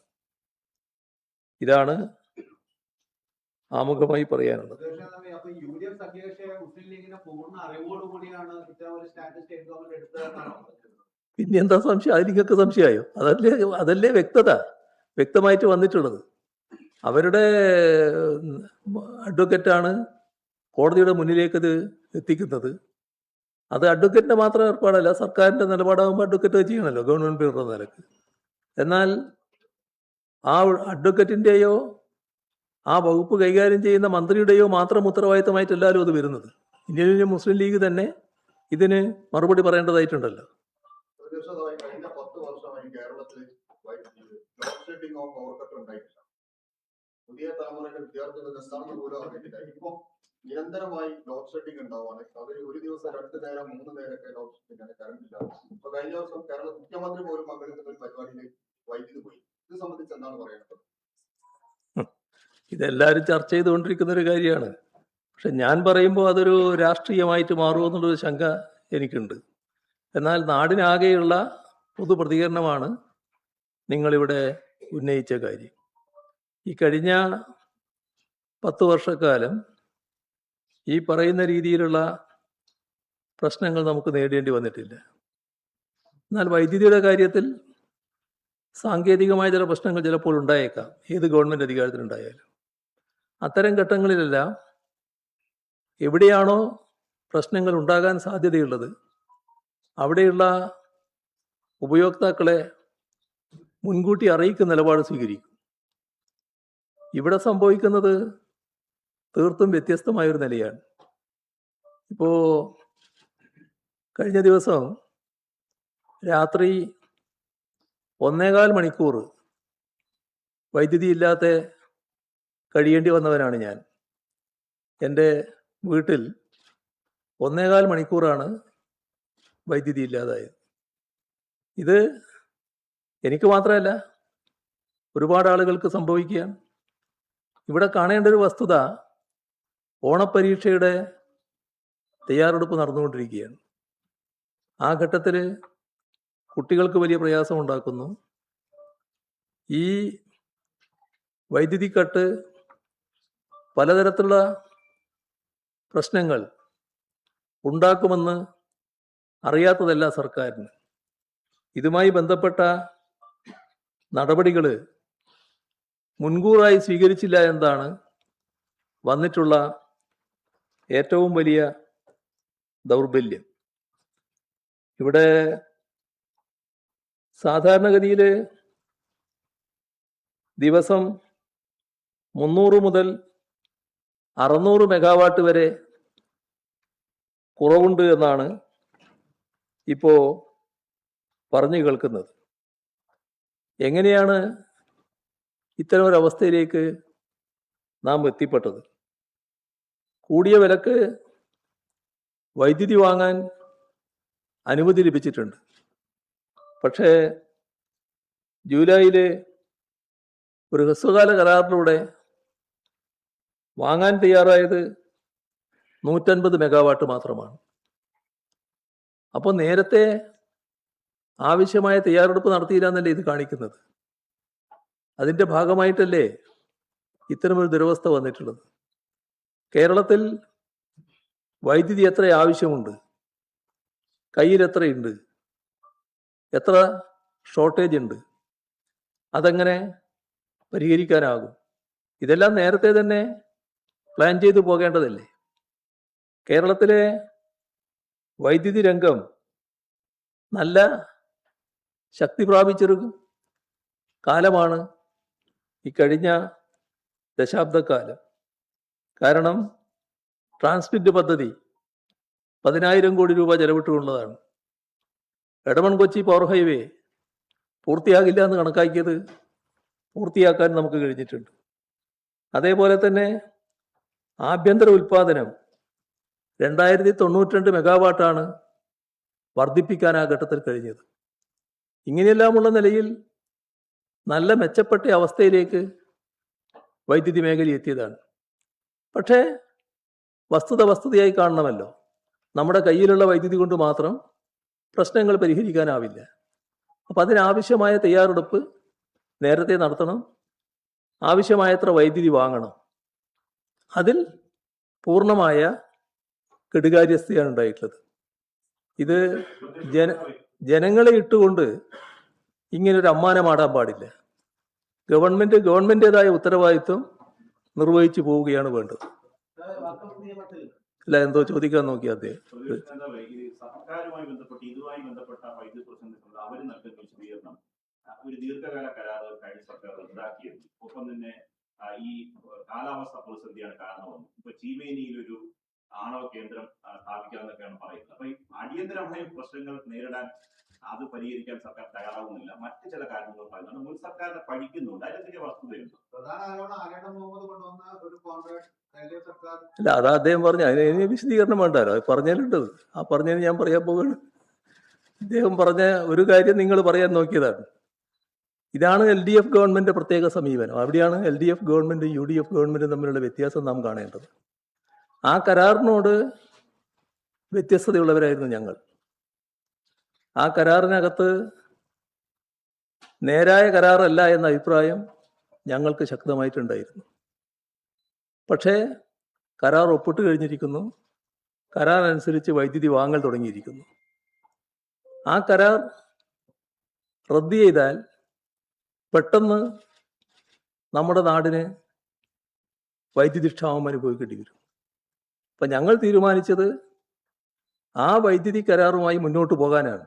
ഇതാണ് ആമുഖമായി പറയാനുള്ളത്. പിന്നെ എന്താ സംശയം? അതിൽ നിങ്ങൾക്ക് സംശയമായോ? അതല്ലേ വ്യക്തമായിട്ട് വന്നിട്ടുള്ളത്. അവരുടെ അഡ്വക്കറ്റാണ് കോടതിയുടെ മുന്നിലേക്ക് ഇത് എത്തിക്കുന്നത്. അത് അഡ്വക്കറ്റിൻ്റെ മാത്രം ഏർപ്പാടല്ല, സർക്കാരിൻ്റെ നിലപാടാകുമ്പോൾ അഡ്വക്കറ്റ് ചെയ്യണമല്ലോ ഗവൺമെൻറ് പേരുടെ നിലക്ക്. എന്നാൽ ആ അഡ്വക്കറ്റിൻ്റെയോ ആ വകുപ്പ് കൈകാര്യം ചെയ്യുന്ന മന്ത്രിയുടെയോ മാത്രം ഉത്തരവാദിത്തമായിട്ട് എല്ലാവരും അത് വരുന്നത്. ഇന്ത്യൻ യൂണിയൻ മുസ്ലിം ലീഗ് തന്നെ ഇതിന് മറുപടി പറയേണ്ടതായിട്ടുണ്ടല്ലോ. കഴിഞ്ഞ 10 വർഷമായി കേരളത്തിൽ പുതിയ തലമുറയുടെ വിദ്യാർത്ഥികളുടെ നിസ്സാരണ പോലും അറിഞ്ഞിട്ടില്ല. ഇപ്പൊ നിരന്തരമായി ലോഡ് ഷെഡിങ് ഉണ്ടാവുകയാണ്. അത് ഒരു ദിവസം 2 നേരം 3 നേരമൊക്കെ ലോഡ് ഷെഡിങ് ആണ്, കറണ്ട് ഇല്ല. ഇപ്പൊ കഴിഞ്ഞ ദിവസം കേരള മുഖ്യമന്ത്രി പോലും പങ്കെടുക്കുന്ന ഒരു പരിപാടിയിൽ വൈദ്യുതി പോയി. ഇത് സംബന്ധിച്ച് എന്താണ് പറയുന്നത്? ഇതെല്ലാവരും ചർച്ച ചെയ്തുകൊണ്ടിരിക്കുന്ന ഒരു കാര്യമാണ്. പക്ഷെ ഞാൻ പറയുമ്പോൾ അതൊരു രാഷ്ട്രീയമായിട്ട് മാറുമോ എന്നുള്ളൊരു ശങ്ക എനിക്കുണ്ട്. എന്നാൽ നാടിനാകെയുള്ള പൊതു പ്രതികരണമാണ് നിങ്ങളിവിടെ ഉന്നയിച്ച കാര്യം. ഈ കഴിഞ്ഞ 10 വർഷക്കാലം ഈ പറയുന്ന രീതിയിലുള്ള പ്രശ്നങ്ങൾ നമുക്ക് നേരിടേണ്ടി വന്നിട്ടില്ല. എന്നാൽ വൈദ്യുതിയുടെ കാര്യത്തിൽ സാങ്കേതികമായ ചില പ്രശ്നങ്ങൾ ചിലപ്പോൾ ഉണ്ടായേക്കാം, ഏത് ഗവൺമെൻറ് അധികാരത്തിലുണ്ടായാലും. അത്തരം ഘട്ടങ്ങളിലെല്ലാം എവിടെയാണോ പ്രശ്നങ്ങൾ ഉണ്ടാകാൻ സാധ്യതയുള്ളത് അവിടെയുള്ള ഉപയോക്താക്കളെ മുൻകൂട്ടി അറിയിക്കുന്ന നിലപാട് സ്വീകരിക്കും. ഇവിടെ സംഭവിക്കുന്നത് തീർത്തും വ്യത്യസ്തമായൊരു നിലയാണ്. ഇപ്പോൾ കഴിഞ്ഞ ദിവസം രാത്രി 1.25 മണിക്കൂർ വൈദ്യുതി ഇല്ലാത്ത കഴിയേണ്ടി വന്നവനാണ് ഞാൻ. എൻ്റെ വീട്ടിൽ 1.25 മണിക്കൂറാണ് വൈദ്യുതി ഇല്ലാതായത്. ഇത് എനിക്ക് മാത്രമല്ല, ഒരുപാട് ആളുകൾക്ക് സംഭവിക്കുകയാണ്. ഇവിടെ കാണേണ്ട ഒരു വസ്തുത, ഓണപ്പരീക്ഷയുടെ തയ്യാറെടുപ്പ് നടന്നുകൊണ്ടിരിക്കുകയാണ്. ആ ഘട്ടത്തിൽ കുട്ടികൾക്ക് വലിയ പ്രയാസം ഉണ്ടാക്കുന്നു. ഈ വൈദ്യുതി കട്ട് പലതരത്തിലുള്ള പ്രശ്നങ്ങൾ ഉണ്ടാക്കുമെന്ന് അറിയാത്തതല്ല സർക്കാരിന്. ഇതുമായി ബന്ധപ്പെട്ട നടപടികൾ മുൻകൂറായി സ്വീകരിച്ചില്ല എന്നതാണ് വന്നിട്ടുള്ള ഏറ്റവും വലിയ ദൗർബല്യം. ഇവിടെ സാധാരണഗതിയിൽ ദിവസം 300 മുതൽ 600 മെഗാവാട്ട് വരെ കുറവുണ്ട് എന്നാണ് ഇപ്പോൾ പറഞ്ഞു കേൾക്കുന്നത്. എങ്ങനെയാണ് ഇത്തരമൊരവസ്ഥയിലേക്ക് നാം എത്തിപ്പെട്ടത്? കൂടിയ വിലക്ക് വൈദ്യുതി വാങ്ങാൻ അനുമതി ലഭിച്ചിട്ടുണ്ട്. പക്ഷേ ജൂലൈയിൽ ഒരു ഹ്രസ്വകാല കരാറിലൂടെ വാങ്ങാൻ തയ്യാറായത് 150 മെഗാവാട്ട് മാത്രമാണ്. അപ്പോൾ നേരത്തെ ആവശ്യമായ തയ്യാറെടുപ്പ് നടത്തിയില്ല എന്നല്ലേ ഇത് കാണിക്കുന്നത്? അതിൻ്റെ ഭാഗമായിട്ടല്ലേ ഇത്തരമൊരു ദുരവസ്ഥ വന്നിട്ടുള്ളത്? കേരളത്തിൽ വൈദ്യുതി എത്ര ആവശ്യമുണ്ട്, കയ്യിൽ എത്രയുണ്ട്, എത്ര ഷോർട്ടേജ് ഉണ്ട്, അതെങ്ങനെ പരിഹരിക്കാനാകും? ഇതെല്ലാം നേരത്തെ തന്നെ പ്ലാൻ ചെയ്തു പോകേണ്ടതല്ലേ? കേരളത്തിലെ വൈദ്യുതി രംഗം നല്ല ശക്തി പ്രാപിച്ചൊരു കാലമാണ് ഈ കഴിഞ്ഞ ദശാബ്ദക്കാലം. കാരണം ട്രാൻസ്മിറ്റ് പദ്ധതി 10,000 കോടി രൂപ ചെലവിട്ടുകൊണ്ടതാണ്. എടമൺ കൊച്ചി പവർ ഹൈവേ പൂർത്തിയാകില്ല എന്ന് കണക്കാക്കിയത് പൂർത്തിയാക്കാൻ നമുക്ക് കഴിഞ്ഞിട്ടുണ്ട്. അതേപോലെ തന്നെ ആഭ്യന്തര ഉൽപാദനം 2092 മെഗാവാട്ടാണ് വർദ്ധിപ്പിക്കാൻ ആ ഘട്ടത്തിൽ കഴിഞ്ഞത്. ഇങ്ങനെയെല്ലാമുള്ള നിലയിൽ നല്ല മെച്ചപ്പെട്ട അവസ്ഥയിലേക്ക് വൈദ്യുതി മേഖല എത്തിയതാണ്. പക്ഷേ വസ്തുതയായി കാണണമല്ലോ. നമ്മുടെ കയ്യിലുള്ള വൈദ്യുതി കൊണ്ട് മാത്രം പ്രശ്നങ്ങൾ പരിഹരിക്കാനാവില്ല. അപ്പം അതിനാവശ്യമായ തയ്യാറെടുപ്പ് നേരത്തെ നടത്തണം. ആവശ്യമായത്ര വൈദ്യുതി വാങ്ങണം. അതിൽ പൂർണ്ണമായ കെടുകാര്യസ്ഥയാണ് ഉണ്ടായിട്ടുള്ളത്. ഇത് ജനങ്ങളെ ഇട്ടുകൊണ്ട് ഇങ്ങനൊരു അമ്മാനമാടാൻ പാടില്ല. ഗവൺമെന്റേതായ ഉത്തരവാദിത്വം നിർവഹിച്ചു പോവുകയാണ് വേണ്ടത്. അല്ല, എന്തോ ചോദിക്കാൻ നോക്കി അദ്ദേഹം. സർക്കാരുമായി ബന്ധപ്പെട്ട് ഇതുമായി ബന്ധപ്പെട്ട വൈദ്യുതി പ്രശ്നങ്ങൾ അവർ നൽകുന്ന വിശദീകരണം ഒരു ദീർഘകാല കരാറുകൾ കഴിഞ്ഞ സർക്കാർ റദ്ദാക്കിയിരുന്നു. ഒപ്പം തന്നെ ഈ കാലാവസ്ഥ പ്രതിസന്ധിയാണ് കാരണമെന്ന്. ഇപ്പൊ ചീമേനിയിൽ ഒരു ആണവ കേന്ദ്രം സ്ഥാപിക്കാമെന്നൊക്കെയാണ് പറയുന്നത്. അപ്പൊ ഈ അടിയന്തരമായ പ്രശ്നങ്ങൾ നേരിടാൻ അത് പരിഹരിക്കാൻ സർക്കാർ തയ്യാറാവുന്നില്ല. മറ്റു ചില കാരണങ്ങൾ പറയുന്നത് മുൻ സർക്കാരിനെ പഠിക്കുന്നുണ്ട്. അതിലെന്തൊക്കെ വസ്തുതയുണ്ട്? പ്രധാന ആരോപണം ആര്യാടൻ മുഹമ്മദ് കൊണ്ടുവന്ന ഒരു കോൺട്രാക്ട് സർക്കാർ. അല്ല, അതാ അദ്ദേഹം പറഞ്ഞു. അതിന് വിശദീകരണം വേണ്ടല്ലോ. അത് പറഞ്ഞാലുണ്ടത്. ആ പറഞ്ഞതിന് ഞാൻ പറയാൻ പോകുകയാണ്. അദ്ദേഹം പറഞ്ഞ ഒരു കാര്യം നിങ്ങൾ പറയാൻ നോക്കിയതാണ്. ഇതാണ് LDF ഗവൺമെന്റ് പ്രത്യേക സമീപനം. അവിടെയാണ് LDF ഗവൺമെന്റ് UDF ഗവൺമെന്റ് തമ്മിലുള്ള വ്യത്യാസം നാം കാണേണ്ടത്. ആ കരാറിനോട് വ്യത്യസ്തതയുള്ളവരായിരുന്നു ഞങ്ങൾ. ആ കരാറിനകത്ത് നേരായ കരാറല്ല എന്ന അഭിപ്രായം ഞങ്ങൾക്ക് ശക്തമായിട്ടുണ്ടായിരുന്നു. പക്ഷേ കരാർ ഒപ്പിട്ട് കഴിഞ്ഞിരിക്കുന്നു. കരാർ അനുസരിച്ച് വൈദ്യുതി വാങ്ങൽ തുടങ്ങിയിരിക്കുന്നു. ആ കരാർ റദ്ദ് ചെയ്താൽ പെട്ടെന്ന് നമ്മുടെ നാടിന് വൈദ്യുതി ക്ഷാമം അനുഭവിക്കേണ്ടി വരും. അപ്പം ഞങ്ങൾ തീരുമാനിച്ചത് ആ വൈദ്യുതി കരാറുമായി മുന്നോട്ട് പോകാനാണ്.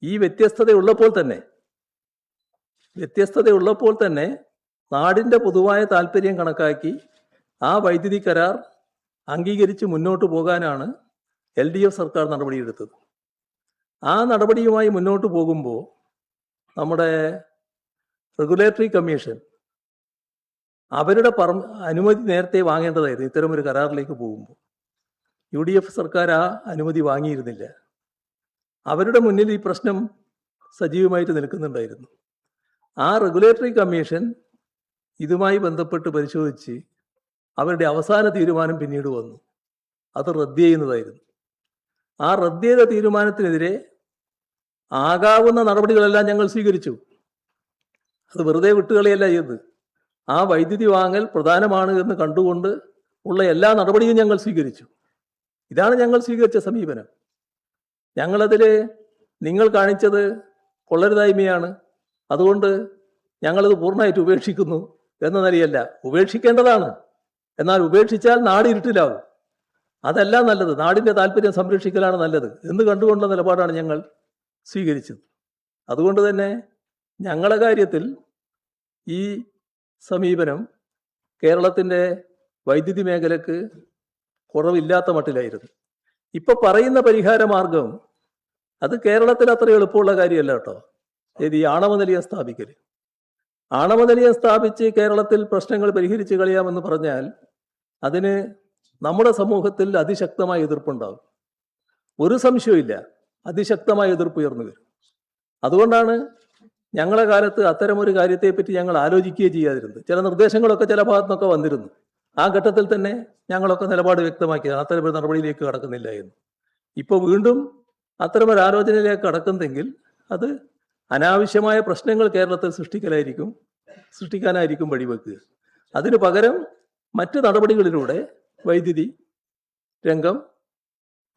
ഈ വ്യത്യസ്തതയുള്ളപ്പോൾ തന്നെ നാടിൻ്റെ പൊതുവായ താല്പര്യം കണക്കാക്കി ആ വൈദ്യുതി കരാർ അംഗീകരിച്ച് മുന്നോട്ട് പോകാനാണ് LDF സർക്കാർ നടപടിയെടുത്തത്. ആ നടപടിയുമായി മുന്നോട്ട് പോകുമ്പോൾ നമ്മുടെ റെഗുലേറ്ററി കമ്മീഷൻ അവരുടെ അനുമതി നേരത്തെ വാങ്ങേണ്ടതായിരുന്നു. ഇത്തരമൊരു കരാറിലേക്ക് പോകുമ്പോൾ UDF സർക്കാർ ആ അനുമതി വാങ്ങിയിരുന്നില്ല. അവരുടെ മുന്നിൽ ഈ പ്രശ്നം സജീവമായിട്ട് നിൽക്കുന്നുണ്ടായിരുന്നു. ആ റെഗുലേറ്ററി കമ്മീഷൻ ഇതുമായി ബന്ധപ്പെട്ട് പരിശോധിച്ച് അവരുടെ അവസാന തീരുമാനം പിന്നീട് വന്നു. അത് റദ്ദ് ചെയ്യുന്നതായിരുന്നു. ആ റദ്ദ് ചെയ്ത തീരുമാനത്തിനെതിരെ ആകാവുന്ന നടപടികളെല്ലാം ഞങ്ങൾ സ്വീകരിച്ചു. അത് വെറുതെ വിട്ടുകളയല്ല ചെയ്തത്. ആ വൈദ്യുതി വാങ്ങൽ പ്രധാനമാണ് എന്ന് കണ്ടുകൊണ്ട് ഉള്ള എല്ലാ നടപടിയും ഞങ്ങൾ സ്വീകരിച്ചു. ഇതാണ് ഞങ്ങൾ സ്വീകരിച്ച സമീപനം. ഞങ്ങളതിൽ നിങ്ങൾ കാണിച്ചത് കൊള്ളരുതായ്മയാണ്, അതുകൊണ്ട് ഞങ്ങളത് പൂർണ്ണമായിട്ട് ഉപേക്ഷിക്കുന്നു എന്ന നിലയല്ല. ഉപേക്ഷിക്കേണ്ടതാണ്, എന്നാൽ ഉപേക്ഷിച്ചാൽ നാട് ഇരുട്ടിലാവും. അതല്ല നല്ലത്. നാടിൻ്റെ താല്പര്യം സംരക്ഷിക്കലാണ് നല്ലത് എന്ന് കണ്ടുകൊണ്ടുള്ള നിലപാടാണ് ഞങ്ങൾ സ്വീകരിച്ചത്. അതുകൊണ്ട് തന്നെ ഞങ്ങളുടെ കാര്യത്തിൽ ഈ സമീപനം കേരളത്തിൻ്റെ വൈദ്യുതി മേഖലക്ക് കുറവില്ലാത്ത മട്ടിലായിരുന്നു. ഇപ്പൊ പറയുന്ന പരിഹാര മാർഗം അത് കേരളത്തിൽ അത്ര എളുപ്പമുള്ള കാര്യമല്ല കേട്ടോ. ഏത് ഈ ആണവ നിലയം സ്ഥാപിക്കൽ. ആണവ നിലയം സ്ഥാപിച്ച് കേരളത്തിൽ പ്രശ്നങ്ങൾ പരിഹരിച്ച് കളയാമെന്ന് പറഞ്ഞാൽ അതിന് നമ്മുടെ സമൂഹത്തിൽ അതിശക്തമായ എതിർപ്പുണ്ടാകും. ഒരു സംശയവുമില്ല, അതിശക്തമായ എതിർപ്പ് ഉയർന്നു വരും. അതുകൊണ്ടാണ് ഞങ്ങളുടെ കാലത്ത് അത്തരമൊരു കാര്യത്തെപ്പറ്റി ഞങ്ങൾ ആലോചിക്കുകയും ചെയ്യാതിരുന്നത്. ചില നിർദ്ദേശങ്ങളൊക്കെ ചില ഭാഗത്തു നിന്നൊക്കെ വന്നിരുന്നു. ആ ഘട്ടത്തിൽ തന്നെ ഞങ്ങളൊക്കെ നിലപാട് വ്യക്തമാക്കിയത് അത്തരമൊരു നടപടിയിലേക്ക് കടക്കുന്നില്ല എന്ന്. ഇപ്പോൾ വീണ്ടും അത്തരമൊരു ആലോചനയിലേക്ക് കടക്കുന്നെങ്കിൽ അത് അനാവശ്യമായ പ്രശ്നങ്ങൾ കേരളത്തിൽ സൃഷ്ടിക്കാനായിരിക്കും വഴിവെക്കുക. അതിനു പകരം മറ്റ് നടപടികളിലൂടെ വൈദ്യുതി രംഗം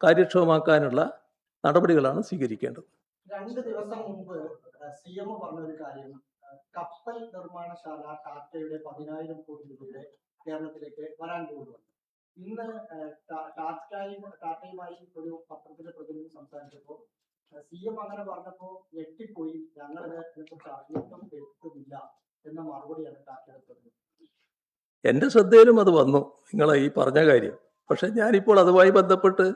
കാര്യക്ഷമമാക്കാനുള്ള നടപടികളാണ് സ്വീകരിക്കേണ്ടത്. 2 ദിവസം മുമ്പ് CM പറഞ്ഞൊരു കാര്യം, കപ്പൽ നിർമ്മാണശാല ടാറ്റയുടെ 10,000 കോടി രൂപയുടെ കേരളത്തിലേക്ക് വരാൻ പോകുന്നുണ്ട്. ഇന്ന് ടാറ്റയുമായി ഒരു പത്രത്തിലെ പ്രതിനിധി സംസാരിച്ചപ്പോൾ CM അങ്ങനെ പറഞ്ഞപ്പോൾ ഞെട്ടിപ്പോയി, ഞങ്ങളിത് ഇതിനെക്കുറിച്ച് അറിഞ്ഞിട്ടും കേൾക്കുന്നില്ല എന്ന മറുപടിയാണ് ടാറ്റയുടെ പ്രതിനിധി. എൻ്റെ ശ്രദ്ധയിലും അത് വന്നു, നിങ്ങളെ ഈ പറഞ്ഞ കാര്യം. പക്ഷെ ഞാനിപ്പോൾ അതുമായി ബന്ധപ്പെട്ട്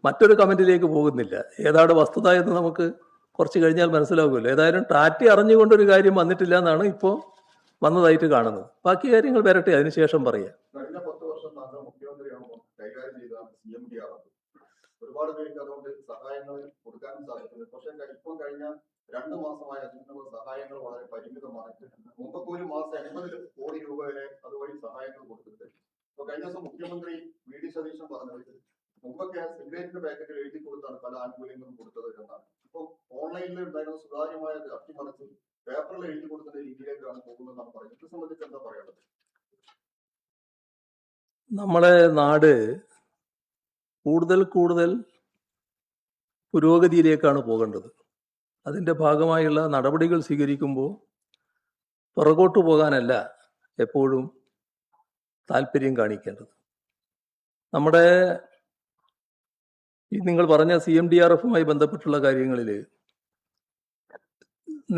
മറ്റൊരു കമന്റിലേക്ക് പോകുന്നില്ല. ഏതാണ് വസ്തുത എന്ന് നമുക്ക് കുറച്ച് കഴിഞ്ഞാൽ മനസ്സിലാകുമല്ലോ. ഏതായാലും ടാറ്റ അറിഞ്ഞുകൊണ്ടൊരു കാര്യം വന്നിട്ടില്ല എന്നാണ് ഇപ്പോൾ വന്നതായിട്ട് കാണുന്നത്. ബാക്കി കാര്യങ്ങൾ വരട്ടെ, അതിനുശേഷം പറയാം. കഴിഞ്ഞ 10 വർഷം താങ്കൾ മുഖ്യമന്ത്രിയാകുമ്പോൾ കൈകാര്യം ചെയ്ത CMDR ഒരുപാട് പേർക്ക് അതുകൊണ്ട് സഹായങ്ങൾ കൊടുക്കാനും സാധിക്കുന്നു. പക്ഷേ ഇപ്പം കഴിഞ്ഞ 2 മാസമായി അതിനുള്ള സഹായങ്ങൾ വളരെ പരിമിതമാണ്. മുമ്പൊക്കെ ഒരു മാസം 80 കോടി രൂപ വരെ അതുവഴി സഹായങ്ങൾ കൊടുത്തിട്ട്. ഇപ്പൊ കഴിഞ്ഞ ദിവസം മുഖ്യമന്ത്രി VD സതീശൻ പറഞ്ഞത് മുമ്പൊക്കെ സിഗരറ്റിന്റെ പാക്കറ്റിൽ എഴുതി കൊടുത്താണ് പല ആനുകൂല്യങ്ങളും കൊടുത്തത് എന്നാണ്. ഇപ്പൊ ഓൺലൈനിൽ ഉണ്ടായിരുന്ന സുതാര്യമായ അട്ടിമറിച്ച് പേപ്പറിൽ എഴുതി കൊടുക്കുന്ന രീതിയിലേക്കാണ് പോകുന്നതെന്നാണ് പറയുന്നത്. ഇത് സംബന്ധിച്ച് എന്താ പറയുന്നത്? നമ്മളെ നാട് കൂടുതൽ പുരോഗതിയിലേക്കാണ് പോകേണ്ടത്. അതിൻ്റെ ഭാഗമായുള്ള നടപടികൾ സ്വീകരിക്കുമ്പോൾ പുറകോട്ട് പോകാനല്ല എപ്പോഴും താല്പര്യം കാണിക്കേണ്ടത്. നമ്മുടെ ഈ നിങ്ങൾ പറഞ്ഞ CMDRFുമായി ബന്ധപ്പെട്ടുള്ള കാര്യങ്ങളിൽ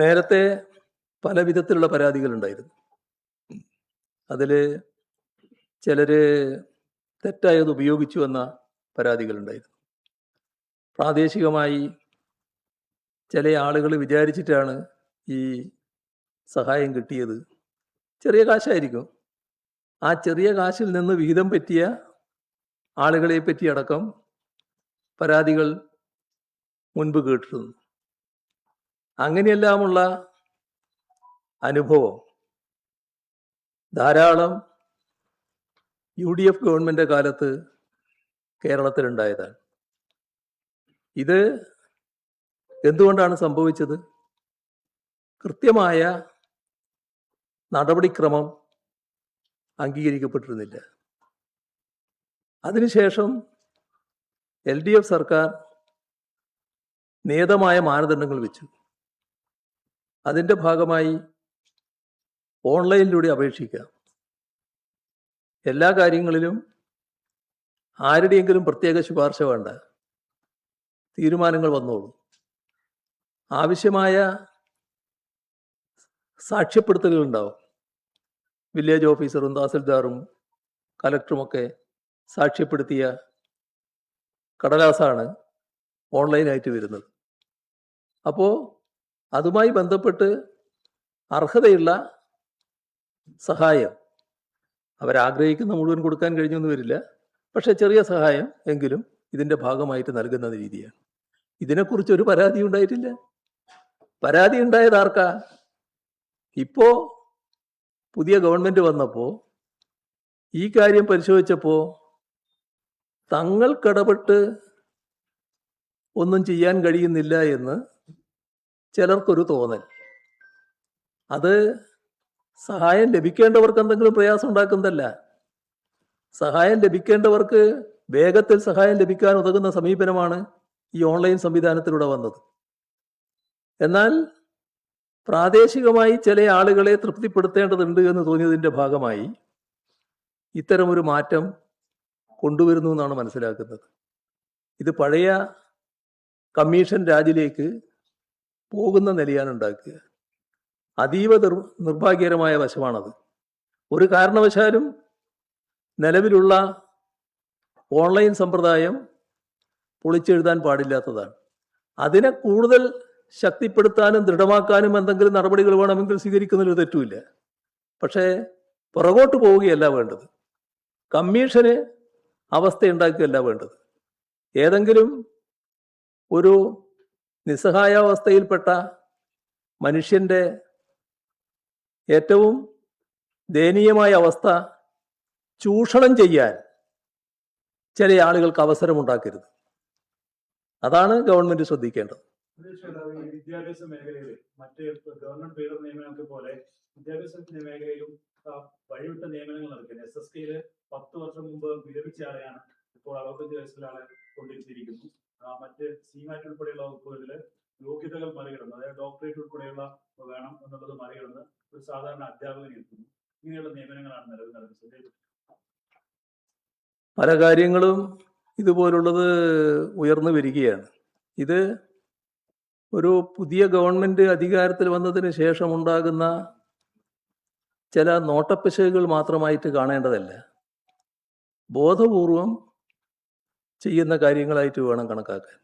നേരത്തെ പല വിധത്തിലുള്ള പരാതികളുണ്ടായിരുന്നു. അതിൽ ചിലർ തെറ്റായത് ഉപയോഗിച്ചു എന്ന പരാതികളുണ്ടായിരുന്നു. പ്രാദേശികമായി ചില ആളുകൾ വിചാരിച്ചിട്ടാണ് ഈ സഹായം കിട്ടിയത്. ചെറിയ കാശായിരിക്കും. ആ ചെറിയ കാശിൽ നിന്ന് വിഹിതം പറ്റിയ ആളുകളെ പറ്റി അടക്കം പരാതികൾ മുൻപ് കേട്ടിരുന്നു. അങ്ങനെയെല്ലാമുള്ള അനുഭവം ധാരാളം UDF ഗവൺമെന്റ് കാലത്ത് കേരളത്തിലുണ്ടായതാണ്. ഇത് എന്തുകൊണ്ടാണ് സംഭവിച്ചത്? കൃത്യമായ നടപടിക്രമം അംഗീകരിക്കപ്പെട്ടിരുന്നില്ല. അതിനുശേഷം LDF സർക്കാർ നിയതമായ മാനദണ്ഡങ്ങൾ വെച്ചു. അതിൻ്റെ ഭാഗമായി ഓൺലൈനിലൂടെ അപേക്ഷിക്കാം. എല്ലാ കാര്യങ്ങളിലും ആരുടെയെങ്കിലും പ്രത്യേക ശുപാർശ വേണ്ട, തീരുമാനങ്ങൾ വന്നോളൂ. ആവശ്യമായ സാക്ഷ്യപ്പെടുത്തലുകൾ ഉണ്ടാവും. വില്ലേജ് ഓഫീസറും തഹസിൽദാറും കലക്ടറുമൊക്കെ സാക്ഷ്യപ്പെടുത്തിയ കടലാസാണ് ഓൺലൈനായിട്ട് വരുന്നത്. അപ്പോൾ അതുമായി ബന്ധപ്പെട്ട് അർഹതയുള്ള സഹായം അവരാഗ്രഹിക്കുന്ന മുഴുവൻ കൊടുക്കാൻ കഴിഞ്ഞൊന്നും വരില്ല. പക്ഷെ ചെറിയ സഹായം എങ്കിലും ഇതിൻ്റെ ഭാഗമായിട്ട് നൽകുന്ന രീതിയാണ്. ഇതിനെക്കുറിച്ചൊരു പരാതി ഉണ്ടായിട്ടില്ല. പരാതി ഉണ്ടായത് ആർക്കാ? ഇപ്പോ പുതിയ ഗവൺമെന്റ് വന്നപ്പോൾ ഈ കാര്യം പരിശോധിച്ചപ്പോൾ തങ്ങൾക്കിടപെട്ട് ഒന്നും ചെയ്യാൻ കഴിയുന്നില്ല എന്ന് ചിലർക്കൊരു തോന്നൽ. അത് സഹായം ലഭിക്കേണ്ടവർക്ക് എന്തെങ്കിലും പ്രയാസം ഉണ്ടാക്കുന്നതല്ല. സഹായം ലഭിക്കേണ്ടവർക്ക് വേഗത്തിൽ സഹായം ലഭിക്കാൻ ഉതകുന്ന സമീപനമാണ് ഈ ഓൺലൈൻ സംവിധാനത്തിലൂടെ വന്നത്. എന്നാൽ പ്രാദേശികമായി ചില ആളുകളെ തൃപ്തിപ്പെടുത്തേണ്ടതുണ്ട് എന്ന് തോന്നിയതിൻ്റെ ഭാഗമായി ഇത്തരമൊരു മാറ്റം കൊണ്ടുവരുന്നു എന്നാണ് മനസ്സിലാക്കുന്നത്. ഇത് പഴയ കമ്മീഷൻ രാജിലേക്ക് പോകുന്ന നിലയാണ് ഉണ്ടാക്കുക. അതീവ നിർഭാഗ്യകരമായ വശമാണത്. ഒരു കാരണവശാലും നിലവിലുള്ള ഓൺലൈൻ സമ്പ്രദായം പൊളിച്ചെഴുതാൻ പാടില്ലാത്തതാണ്. അതിനെ കൂടുതൽ ശക്തിപ്പെടുത്താനും ദൃഢമാക്കാനും എന്തെങ്കിലും നടപടികൾ വേണമെങ്കിൽ സ്വീകരിക്കുന്നതിൽ തെറ്റുമില്ല. പക്ഷേ പുറകോട്ട് പോവുകയല്ല വേണ്ടത്, കമ്മീഷന് അവസ്ഥയുണ്ടാക്കുകയല്ല വേണ്ടത്. ഏതെങ്കിലും ഒരു നിസ്സഹായാവസ്ഥയിൽപ്പെട്ട മനുഷ്യൻ്റെ ഏറ്റവും ദയനീയമായ അവസ്ഥ ചൂഷണം ചെയ്യാൻ ചില ആളുകൾക്ക് അവസരമുണ്ടാക്കരുത്. അതാണ് ഗവൺമെന്റ് ശ്രദ്ധിക്കേണ്ടത്. വിദ്യാഭ്യാസ മേഖലയിൽ മറ്റ് ഗവൺമെന്റ് പേര് നിയമനങ്ങൾക്ക് പോലെ വിദ്യാഭ്യാസ മേഖലയിലും വഴിവിട്ട നിയമനങ്ങൾ നടക്കുന്നത്. SSKയില് 10 വർഷം മുമ്പ് വിരമിച്ച ആളെയാണ് ഇപ്പോൾ 65 വയസ്സുള്ള ആളെ കൊണ്ടിരിച്ചിരിക്കുന്നു. മറ്റ് CMAT ഉൾപ്പെടെയുള്ള വകുപ്പുകളിൽ യോഗ്യതകൾ മറികടന്ന്, അതായത് ഡോക്ടറേറ്റ് ഉൾപ്പെടെയുള്ള വേണം എന്നുള്ളത് മറികടന്ന് ഒരു സാധാരണ അധ്യാപകനെ എത്തുന്നു. ഇങ്ങനെയുള്ള നിയമനങ്ങളാണ് നിലവിൽ നടക്കുന്നത്. പല കാര്യങ്ങളും ഇതുപോലുള്ളത് ഉയർന്നു വരികയാണ്. ഇത് ഒരു പുതിയ ഗവൺമെന്റ് അധികാരത്തിൽ വന്നതിന് ശേഷം ഉണ്ടാകുന്ന ചില നോട്ടപ്പിശകുകൾ മാത്രമായിട്ട് കാണേണ്ടതല്ല, ബോധപൂർവം ചെയ്യുന്ന കാര്യങ്ങളായിട്ട് വേണം കണക്കാക്കാൻ.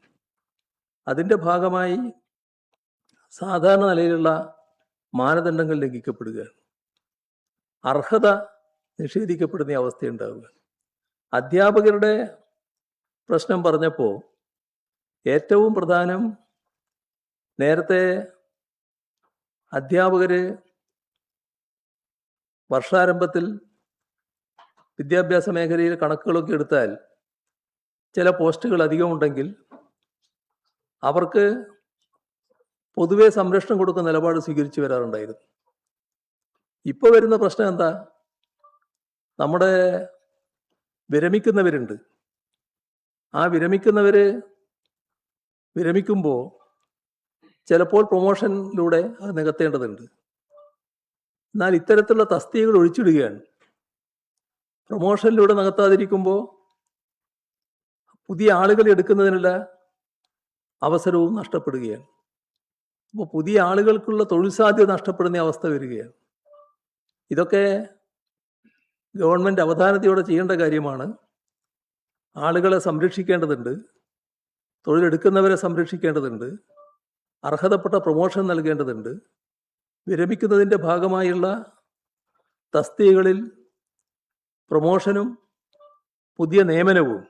അതിൻ്റെ ഭാഗമായി സാധാരണ നിലയിലുള്ള മാനദണ്ഡങ്ങൾ ലംഘിക്കപ്പെടുക, അർഹത നിഷേധിക്കപ്പെടുന്ന അവസ്ഥയുണ്ടാവുക. അധ്യാപകരുടെ പ്രശ്നം പറഞ്ഞപ്പോൾ ഏറ്റവും പ്രധാനം, നേരത്തെ അധ്യാപകർ വർഷാരംഭത്തിൽ വിദ്യാഭ്യാസ മേഖലയിൽ കണക്കുകളൊക്കെ എടുത്താൽ ചില പോസ്റ്റുകൾ അധികമുണ്ടെങ്കിൽ അവർക്ക് പൊതുവെ സംരക്ഷണം കൊടുക്കുന്ന നിലപാട് സ്വീകരിച്ചു വരാറുണ്ടായിരുന്നു. ഇപ്പോൾ വരുന്ന പ്രശ്നം എന്താ? നമ്മുടെ വിരമിക്കുന്നവരുണ്ട്. ആ വിരമിക്കുമ്പോൾ ചിലപ്പോൾ പ്രൊമോഷനിലൂടെ അത് നികത്തേണ്ടതുണ്ട്. എന്നാൽ ഇത്തരത്തിലുള്ള തസ്തികകൾ ഒഴിച്ചിടുകയാണ്. പ്രൊമോഷനിലൂടെ നികത്താതിരിക്കുമ്പോൾ പുതിയ ആളുകളെ എടുക്കുന്നതിനുള്ള അവസരവും നഷ്ടപ്പെടുകയാണ്. അപ്പോൾ പുതിയ ആളുകൾക്കുള്ള തൊഴിൽ സാധ്യത നഷ്ടപ്പെടുന്ന അവസ്ഥ വരികയാണ്. ഇതൊക്കെ ഗവൺമെൻറ് അവധാനതയോടെ ചെയ്യേണ്ട കാര്യമാണ്. ആളുകളെ സംരക്ഷിക്കേണ്ടതുണ്ട്, തൊഴിലെടുക്കുന്നവരെ സംരക്ഷിക്കേണ്ടതുണ്ട്, അർഹതപ്പെട്ട പ്രൊമോഷൻ നൽകേണ്ടതുണ്ട്. വിരമിക്കുന്നതിൻ്റെ ഭാഗമായുള്ള തസ്തികകളിൽ പ്രൊമോഷനും പുതിയ നിയമനവും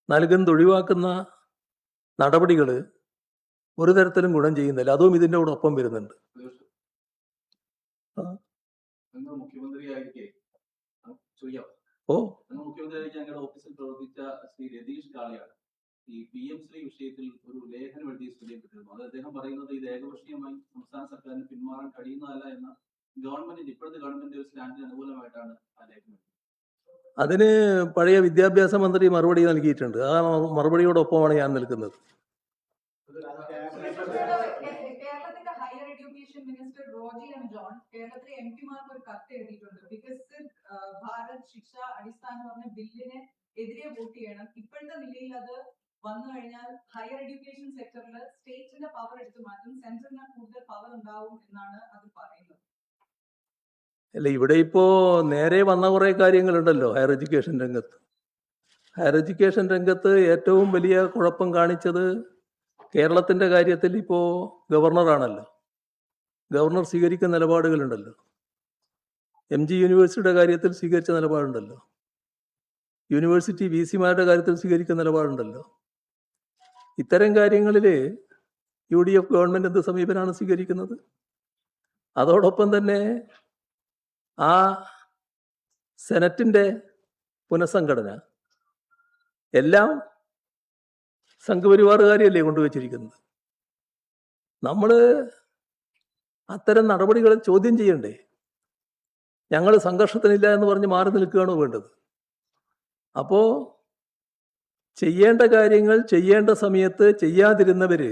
നൽകുന്നത് ഒഴിവാക്കുന്ന നടപടികൾ ഒരു തരത്തിലും ഗുണം ചെയ്യുന്നില്ല. അതും ഇതിൻ്റെ കൂടെ ഒപ്പം വരുന്നുണ്ട്. മുഖ്യമന്ത്രിയായിരിക്കെ ഞങ്ങളുടെ ഓഫീസിൽ പ്രവർത്തിച്ച ശ്രീ രതീഷ് കാളിയാണ് ഈ PM-ശ്രീ വിഷയത്തിൽ ഒരു ലേഖനം എഴുതി ശ്രദ്ധയിൽപ്പെട്ടിരുന്നു. അത് അദ്ദേഹം പറയുന്നത് ഇത് ഏകപക്ഷീയമായി സംസ്ഥാന സർക്കാരിന് പിന്മാറാൻ കഴിയുന്നതല്ല എന്ന ഇപ്പോഴത്തെ ഗവൺമെന്റ് ഒരു സ്റ്റാൻഡിന് അനുകൂലമായിട്ടാണ് ആ ലേഖനം. അതിന് പഴയ വിദ്യാഭ്യാസ മന്ത്രി മറുപടി നൽകിയിട്ടുണ്ട്. ആ മറുപടിയോടൊപ്പമാണ് ഞാൻ നിൽക്കുന്നത്. കേരളത്തിന്റെ higher education minister Roji M John കേരളത്തിലെ MP-മാർക്ക് ഒരു കത്ത് എഴുതിയിട്ടുണ്ട്. വികസിത് ഭാരത് ശിക്ഷ അടിസ്ഥാനം പറഞ്ഞ ബില്ലിന് എതിരെ വോട്ട് ചെയ്യണം. ഇപ്പോഴത്തെ നിലയിൽ അത് വന്നു കഴിഞ്ഞാൽ ഹയർ എഡ്യൂക്കേഷൻ സെക്ടറിൽ സ്റ്റേറ്റിന്റെ പവർ എടുത്തു മാറ്റും, സെൻട്രലിന് കൂടുതൽ പവർ ഉണ്ടാവും എന്നാണ് അത് പറയുന്നത്. അല്ല, ഇവിടെ ഇപ്പോൾ നേരെ വന്ന കുറേ കാര്യങ്ങളുണ്ടല്ലോ ഹയർ എഡ്യൂക്കേഷൻ രംഗത്ത്. ഹയർ എഡ്യൂക്കേഷൻ രംഗത്ത് ഏറ്റവും വലിയ കുഴപ്പം കാണിച്ചത് കേരളത്തിൻ്റെ കാര്യത്തിൽ ഇപ്പോൾ ഗവർണറാണല്ലോ. ഗവർണർ സ്വീകരിക്കുന്ന നിലപാടുകളുണ്ടല്ലോ. MG യൂണിവേഴ്സിറ്റിയുടെ കാര്യത്തിൽ സ്വീകരിച്ച നിലപാടുണ്ടല്ലോ. യൂണിവേഴ്സിറ്റി VC-മാരുടെ കാര്യത്തിൽ സ്വീകരിക്കുന്ന നിലപാടുണ്ടല്ലോ. ഇത്തരം കാര്യങ്ങളിൽ UDF ഗവൺമെൻറ് എന്ത് സമീപനമാണ് സ്വീകരിക്കുന്നത്? അതോടൊപ്പം തന്നെ ആ സെനറ്റിൻ്റെ പുനഃസംഘടന എല്ലാം സംഘപരിവാറുകാരെയല്ലേ കൊണ്ടുവച്ചിരിക്കുന്നത്. നമ്മൾ അത്തരം നടപടികളെ ചോദ്യം ചെയ്യണ്ടേ? ഞങ്ങൾ സംഘർഷത്തിനില്ല എന്ന് പറഞ്ഞ് മാറി നിൽക്കുകയാണോ വേണ്ടത്? അപ്പോൾ ചെയ്യേണ്ട കാര്യങ്ങൾ ചെയ്യേണ്ട സമയത്ത് ചെയ്യാതിരുന്നവർ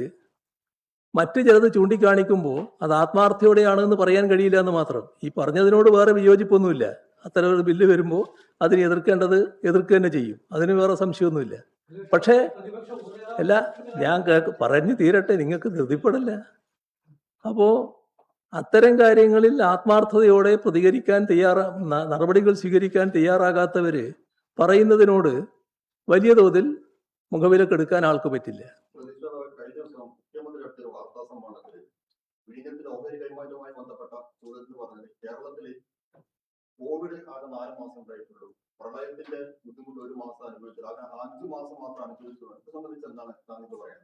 മറ്റു ചിലത് ചൂണ്ടിക്കാണിക്കുമ്പോൾ അത് ആത്മാർത്ഥയോടെയാണെന്ന് പറയാൻ കഴിയില്ല എന്ന് മാത്രം. ഈ പറഞ്ഞതിനോട് വേറെ വിയോജിപ്പൊന്നുമില്ല. അത്തരം ഒരു ബില്ല് വരുമ്പോൾ അതിനെ എതിർക്കേണ്ടത് എതിർക്കുക തന്നെ ചെയ്യും. അതിന് വേറെ സംശയമൊന്നുമില്ല. പക്ഷേ അല്ല, ഞാൻ പറഞ്ഞു തീരട്ടെ, നിങ്ങൾക്ക് ധൃതിപ്പെടല്ല. അപ്പോൾ അത്തരം കാര്യങ്ങളിൽ ആത്മാർത്ഥതയോടെ പ്രതികരിക്കാൻ നടപടികൾ സ്വീകരിക്കാൻ തയ്യാറാകാത്തവർ പറയുന്നതിനോട് വലിയ തോതിൽ മുഖവിലക്കെടുക്കാൻ ആൾക്ക് പറ്റില്ല. പ്രതിഷേധമായി കഴിഞ്ഞ ദിവസം മുഖ്യമന്ത്രി നടത്തിയ ഒരു വാർത്താ സമ്മേളനത്തിൽ വിഴിഞ്ഞത്തിന്റെ ഓഹരി കൈമാറ്റവുമായി ബന്ധപ്പെട്ട ചോദ്യത്തിൽ പറഞ്ഞത് കേരളത്തിൽ കോവിഡ് ആകെ 4 മാസം ഉണ്ടായിട്ടുള്ളൂ, പ്രളയത്തിന്റെ ബുദ്ധിമുട്ട് 1 മാസം അനുഭവിച്ചത്, ആകെ 5 മാസം മാത്രം അനുഭവിച്ചുള്ളൂ. ഇത് സംബന്ധിച്ച് എന്താണ് താങ്കൾക്ക് പറയാൻ?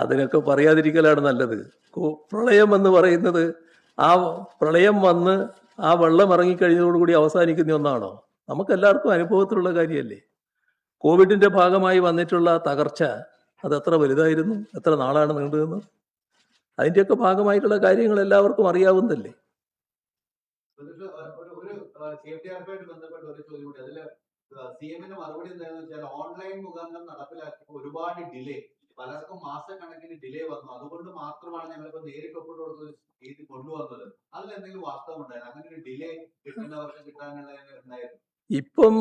അതിനൊക്കെ പറയാതിരിക്കലാണ് നല്ലത്. പ്രളയം എന്ന് പറയുന്നത് ആ പ്രളയം വന്ന് ആ വെള്ളം ഇറങ്ങിക്കഴിഞ്ഞതോടുകൂടി അവസാനിക്കുന്ന ഒന്നാണോ? നമുക്കെല്ലാവർക്കും അനുഭവത്തിലുള്ള കാര്യമല്ലേ. കോവിഡിന്റെ ഭാഗമായി വന്നിട്ടുള്ള തകർച്ച അത് എത്ര വലുതായിരുന്നു, എത്ര നാളാണ് നീണ്ടുനിന്നത്? അതിൻ്റെയൊക്കെ ഭാഗമായിട്ടുള്ള കാര്യങ്ങൾ എല്ലാവർക്കും അറിയാവുന്നതല്ലേ. സേഫ്റ്റി ബന്ധപ്പെട്ട ഒരു ചോദ്യം കൂടി. അതില് സിഎമ്മിന്റെ മറുപടി എന്താണെന്ന് വെച്ചാൽ ഓൺലൈൻ മുഖാന്തരം നടപ്പിലാക്കി ഒരുപാട് ഡിലേ, പലർക്കും മാസക്കണക്കിന് ഡിലേ വന്നു, അതുകൊണ്ട് മാത്രമാണ് ഞങ്ങളിപ്പോ നേരിട്ട് ഒപ്പിട്ട് കൊടുത്ത് രീതി കൊണ്ടുവന്നത്. അതിൽ എന്തെങ്കിലും വാസ്തവം ഉണ്ടായിരുന്നു? അങ്ങനെ ഒരു ഡിലേ കിട്ടുന്നവർക്ക് കിട്ടാനുള്ള ഉണ്ടായിരുന്നു? ഇപ്പം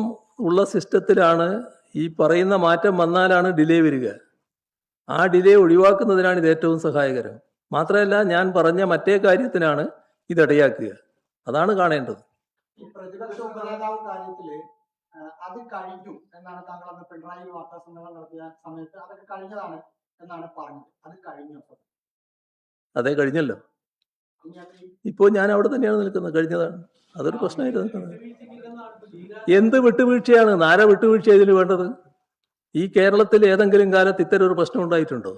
ഉള്ള സിസ്റ്റത്തിലാണ് ഈ പറയുന്ന മാറ്റം വന്നാലാണ് ഡിലേ വരിക. ആ ഡിലേ ഒഴിവാക്കുന്നതിനാണ് ഇത് ഏറ്റവും സഹായകരം. മാത്രമല്ല, ഞാൻ പറഞ്ഞ മറ്റേ കാര്യത്തിനാണ് ഇതിടയാക്കുക. അതാണ് കാണേണ്ടത്. ഈ പ്രതിപക്ഷ ഉപനേതാവ് കാര്യത്തില് അത് കഴിഞ്ഞു എന്നാണ് താങ്കൾ അന്ന് പിണറായി വാർത്താ സമ്മേളനം നടത്തിയ സമയത്ത് അതൊക്കെ കഴിഞ്ഞതാണ് എന്നാണ് പറഞ്ഞത്. അത് കഴിഞ്ഞു? അതേ, കഴിഞ്ഞല്ലോ. ഇപ്പോൾ ഞാൻ അവിടെ തന്നെയാണ് നിൽക്കുന്നത്. കഴിഞ്ഞതാണ്. അതൊരു പ്രശ്നമായിട്ട് നിൽക്കുന്നത്. എന്ത് വിട്ടുവീഴ്ചയാണ്? ആരാ വിട്ടുവീഴ്ച ഇതിന് വേണ്ടത്? ഈ കേരളത്തിൽ ഏതെങ്കിലും കാലത്ത് ഇത്തരം ഒരു പ്രശ്നം ഉണ്ടായിട്ടുണ്ടോ?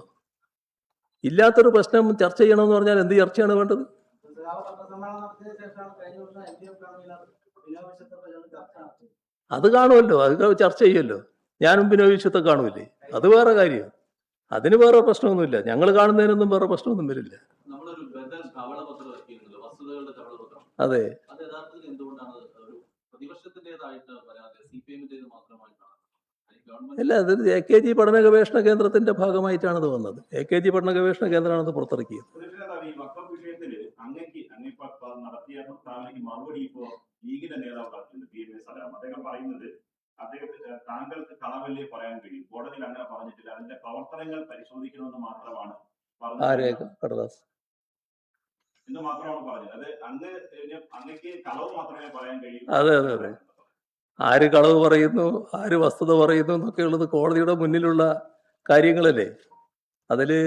ഇല്ലാത്തൊരു പ്രശ്നം ചർച്ച ചെയ്യണമെന്ന് പറഞ്ഞാൽ എന്ത് ചർച്ചയാണ് വേണ്ടത്? അത് കാണുമല്ലോ, അത് ചർച്ച ചെയ്യുമല്ലോ. ഞാനും ബിനോയ് വിശ്വത്തെ കാണുമല്ലേ, അത് വേറെ കാര്യം. അതിന് വേറെ പ്രശ്നമൊന്നുമില്ല. ഞങ്ങൾ കാണുന്നതിനൊന്നും വേറെ പ്രശ്നമൊന്നും വരില്ല. അതെ, അല്ല, അത് AKG പഠന ഗവേഷണ കേന്ദ്രത്തിന്റെ ഭാഗമായിട്ടാണ് ഇത് വന്നത്. AKG പഠന ഗവേഷണ കേന്ദ്രമാണ് ഇത് പുറത്തിറക്കിയത്. നടത്തിയ പ്രസ്താവനയ്ക്ക് മറുപടി ഇപ്പോ ലീഗിന്റെ നേതാവ് നടത്തുന്നുണ്ട്, PMA സലാം. അദ്ദേഹം പറയുന്നത് താങ്കൾക്ക് കളവല്ലേ പറയാൻ കഴിയും, കോടതിയിൽ അങ്ങനെ പറഞ്ഞിട്ടില്ല, അതിന്റെ പ്രവർത്തനങ്ങൾ പരിശോധിക്കണമെന്ന് മാത്രമാണ് കടലാസ് എന്ന് മാത്രമാണ് പറഞ്ഞത്. അത് അങ്ങക്ക് കളവ് മാത്രമേ പറയാൻ കഴിയൂ. അതെ അതെ അതെ. ആര് കളവ് പറയുന്നു, ആര് വസ്തുത പറയുന്നു എന്നൊക്കെ ഉള്ളത് കോടതിയുടെ മുന്നിലുള്ള കാര്യങ്ങളല്ലേ. അതില്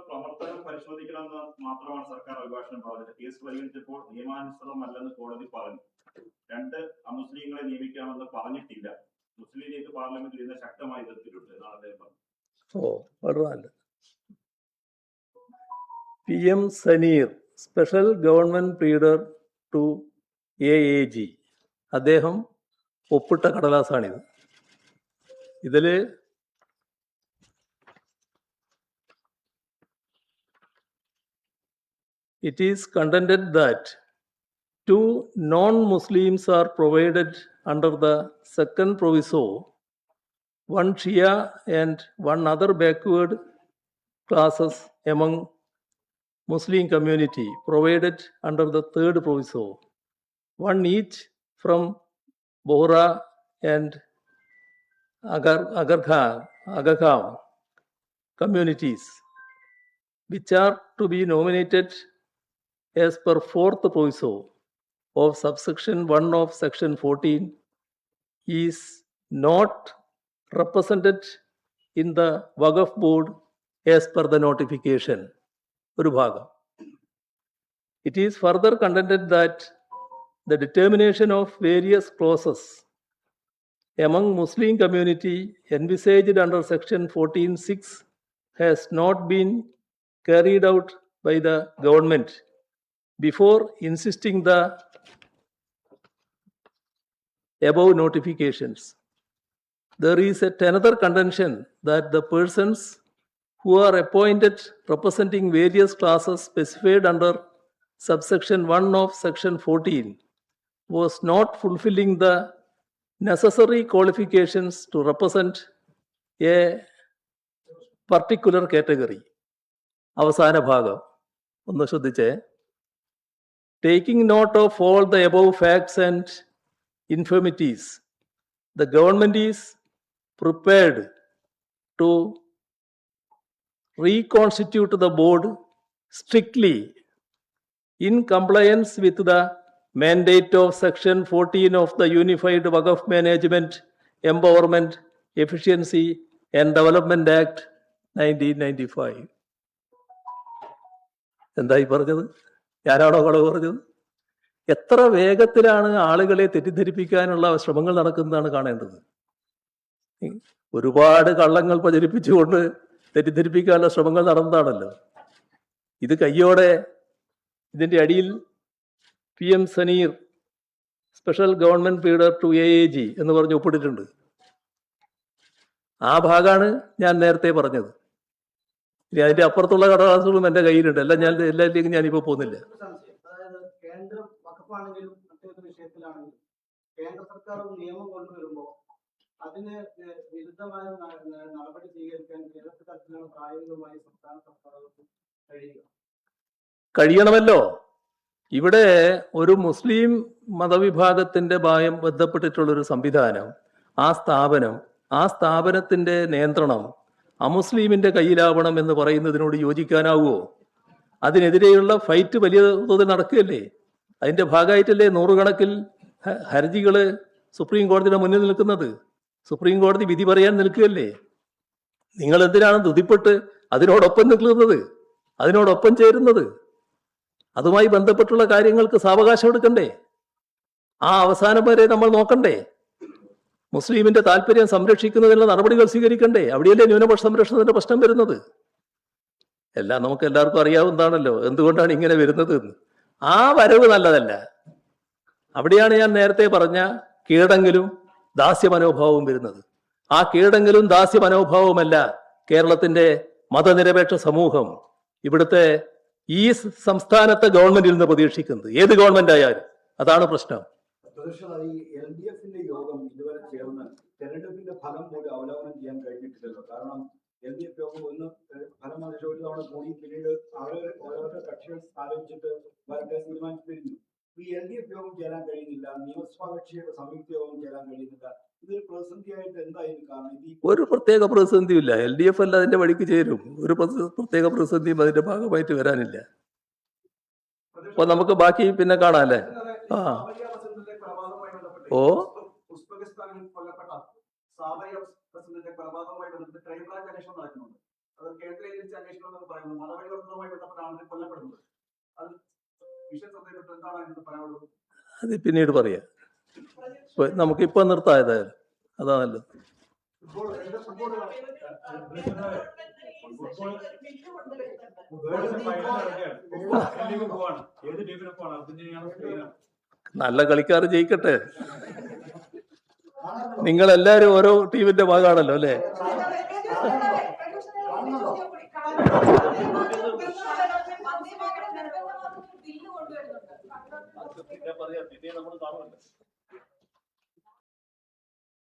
പ്രവർത്തനം പരിശോധിക്കണമെന്ന് മാത്രമാണ് സർക്കാർ അഭിഭാഷകൻ പറഞ്ഞത്. കേസ് പരിഗണിച്ചപ്പോൾ നിയമാനുസൃതമല്ലെന്ന് കോടതി പറഞ്ഞു. 2 അമുസ്ലിങ്ങളെ നിയമിക്കാമെന്ന് പറഞ്ഞിട്ടില്ല. മുസ്ലിം ലീഗ് പാർലമെന്റിൽ ഇന്ന് ശക്തമായി എതിർത്തിട്ടുണ്ട് എന്നാണ് അദ്ദേഹം പറഞ്ഞത്. വളരെ നല്ല. PM Saneer, special government pleader to AAG, അദ്ദേഹം ഒപ്പിട്ട കടലാസാണിത്. ഇതില് it is contended that 2 non-Muslims are provided under the second proviso, 1 Shia and 1 other backward classes among Muslim community provided under the third proviso, 1 each from Bohra and Agakam communities, which are to be nominated as per 4th proviso of subsection 1 of section 14, is not represented in the Waqf board as per the notification. ഒരു ഭാഗം. It is further contended that the determination of various clauses among Muslim community envisaged under section 14(6) has not been carried out by the government before insisting the above notifications. There is another contention that the persons who are appointed representing various classes specified under subsection 1 of section 14 was not fulfilling the necessary qualifications to represent a particular category. അവസാന ഭാഗം ഒന്ന് ശ്രദ്ധിച്ചേ. Taking note of all the above facts and infirmities, the government is prepared to reconstitute the board strictly in compliance with the mandate of section 14 of the Unified Waqf Management, Empowerment, Efficiency and Development Act 1995. എന്തായി പറഞ്ഞത്? ഞാനാണോ കളവ് പറഞ്ഞത്? എത്ര വേഗത്തിലാണ് ആളുകളെ തെറ്റിദ്ധരിപ്പിക്കാനുള്ള ശ്രമങ്ങൾ നടക്കുന്നതാണ് കാണേണ്ടത്. ഒരുപാട് കള്ളങ്ങൾ പ്രചരിപ്പിച്ചുകൊണ്ട് തെറ്റിദ്ധരിപ്പിക്കാനുള്ള ശ്രമങ്ങൾ നടന്നതാണല്ലോ. ഇത് കയ്യോടെ ഇതിൻ്റെ അടിയിൽ PM Saneer special government pleader to AAG എന്ന് പറഞ്ഞ് ഒപ്പിട്ടിട്ടുണ്ട്. ആ ഭാഗമാണ് ഞാൻ നേരത്തെ പറഞ്ഞത്. ഇനി അതിന്റെ അപ്പുറത്തുള്ള കടലാസുകളും എൻ്റെ കയ്യിലുണ്ട്. എല്ലാം എല്ലാത്തിലേക്കും ഞാനിപ്പോൾ പോകുന്നില്ല. അതായത് കേന്ദ്ര വകുപ്പാണെങ്കിലും മറ്റേത് വിഷയത്തിലാണെങ്കിലും കേന്ദ്ര സർക്കാർ ഒരു നിയമം കൊണ്ടുവരുമ്പോൾ അതിന് വിരുദ്ധമായ നടപടി സ്വീകരിക്കാൻ ഏതൊക്കെ തരത്തിലാണ് പ്രായോഗികമായി സംസ്ഥാന സർക്കാരുകൾക്ക് കഴിയണമല്ലോ. ഇവിടെ ഒരു മുസ്ലിം മതവിഭാഗത്തിന്റെ ബന്ധപ്പെട്ടിട്ടുള്ളൊരു സംവിധാനം, ആ സ്ഥാപനത്തിന്റെ നിയന്ത്രണം അമുസ്ലിമിന്റെ കയ്യിലാവണം എന്ന് പറയുന്നതിനോട് യോജിക്കാനാവുമോ? അതിനെതിരെയുള്ള ഫൈറ്റ് വലിയ തോതിൽ നടക്കുകയല്ലേ. അതിന്റെ ഭാഗമായിട്ടല്ലേ നൂറുകണക്കിൽ ഹർജികള് സുപ്രീം കോടതിയുടെ മുന്നിൽ നിൽക്കുന്നത്. സുപ്രീം കോടതി വിധി പറയാൻ നിൽക്കുകയല്ലേ. നിങ്ങൾ എന്തിനാണ് ധൃതിപ്പെട്ട് അതിനോടൊപ്പം നിൽക്കുന്നത്, അതിനോടൊപ്പം ചേരുന്നത്? അതുമായി ബന്ധപ്പെട്ടുള്ള കാര്യങ്ങൾക്ക് സാവകാശം എടുക്കണ്ടേ? ആ അവസാനം വരെ നമ്മൾ നോക്കണ്ടേ? മുസ്ലിമിന്റെ താല്പര്യം സംരക്ഷിക്കുന്നതിനുള്ള നടപടികൾ സ്വീകരിക്കണ്ടേ? അവിടെയല്ലേ ന്യൂനപക്ഷ സംരക്ഷണത്തിന്റെ പ്രശ്നം വരുന്നത്. എല്ലാം നമുക്ക് എല്ലാവർക്കും അറിയാവുന്നതാണല്ലോ എന്തുകൊണ്ടാണ് ഇങ്ങനെ വരുന്നത് എന്ന്. ആ വരവ് നല്ലതല്ല. അവിടെയാണ് ഞാൻ നേരത്തെ പറഞ്ഞ കീഴടങ്ങലും ദാസ്യമനോഭാവവും വരുന്നത്. ആ കീഴടങ്ങലും ദാസ്യമനോഭാവവുമല്ല കേരളത്തിന്റെ മതനിരപേക്ഷ സമൂഹം, ഇവിടുത്തെ ഈ സംസ്ഥാനത്തെ ഗവൺമെന്റിൽ നിന്ന് പ്രതീക്ഷിക്കുന്നത്. ഏത് ഗവൺമെന്റ് ആയാലും അതാണ് പ്രശ്നം. ഈ LDFന്റെ യോഗം ഇതുവരെ ചേർന്ന് തെരഞ്ഞെടുപ്പിന്റെ ഫലം പോലും അവലോകനം ചെയ്യാൻ കഴിഞ്ഞിട്ടില്ലല്ലോ. കാരണം LDF യോഗം ഒന്ന് ഫലം ഒരു തവണ കൂടി പിന്നീട് ഓരോരോ കക്ഷികൾ ആലോചിച്ചിട്ട് വരട്ടെ തീരുമാനിച്ചിരുന്നു. ഈ LDF യോഗം ചേരാൻ കഴിയുന്നില്ല, നിയമസഭാ കക്ഷിയുടെ സംയുക്ത യോഗം ചേരാൻ കഴിയുന്നില്ല. ഇതൊരു പ്രതിസന്ധിയായിട്ട് എന്തായാലും കാരണം ഒരു പ്രത്യേക പ്രതിസന്ധിയില്ല. LDF അല്ല അതിന്റെ വഴിക്ക് ചേരും. ഒരു പ്രത്യേക പ്രതിസന്ധിയും അതിന്റെ ഭാഗമായിട്ട് വരാനില്ല. അപ്പൊ നമുക്ക് ബാക്കി പിന്നെ കാണാം അല്ലേ? ആ ഓ ഉസ്ബെക്കിസ്ഥാനിൽ കൊല്ലപ്പെട്ട സാബയ പ്രസിഡന്റിന്റെ കൊലപാതകവുമായി ബന്ധപ്പെട്ട് ക്രൈംബ്രാഞ്ച് അന്വേഷണം നടക്കുന്നുണ്ട്. അത് കേന്ദ്ര ഏജൻസി അന്വേഷണം എന്ന് പറയുന്നത് മതപരിവർത്തനവുമായി ബന്ധപ്പെട്ടാണ് കൊല്ലപ്പെടുന്നത്. അത് വിഷയം ശ്രദ്ധയിൽപ്പെട്ട് എന്താണ് അതിന് പറയാനുള്ളത്? അത് പിന്നീട് പറയാം. നമുക്കിപ്പോ നിർത്താം. ഏതായാലും അതാ നല്ലത്. നല്ല കളിക്കാർ ജയിക്കട്ടെ. നിങ്ങളെല്ലാരും ഓരോ ടീമിന്റെ ഭാഗമാണല്ലോ അല്ലേ?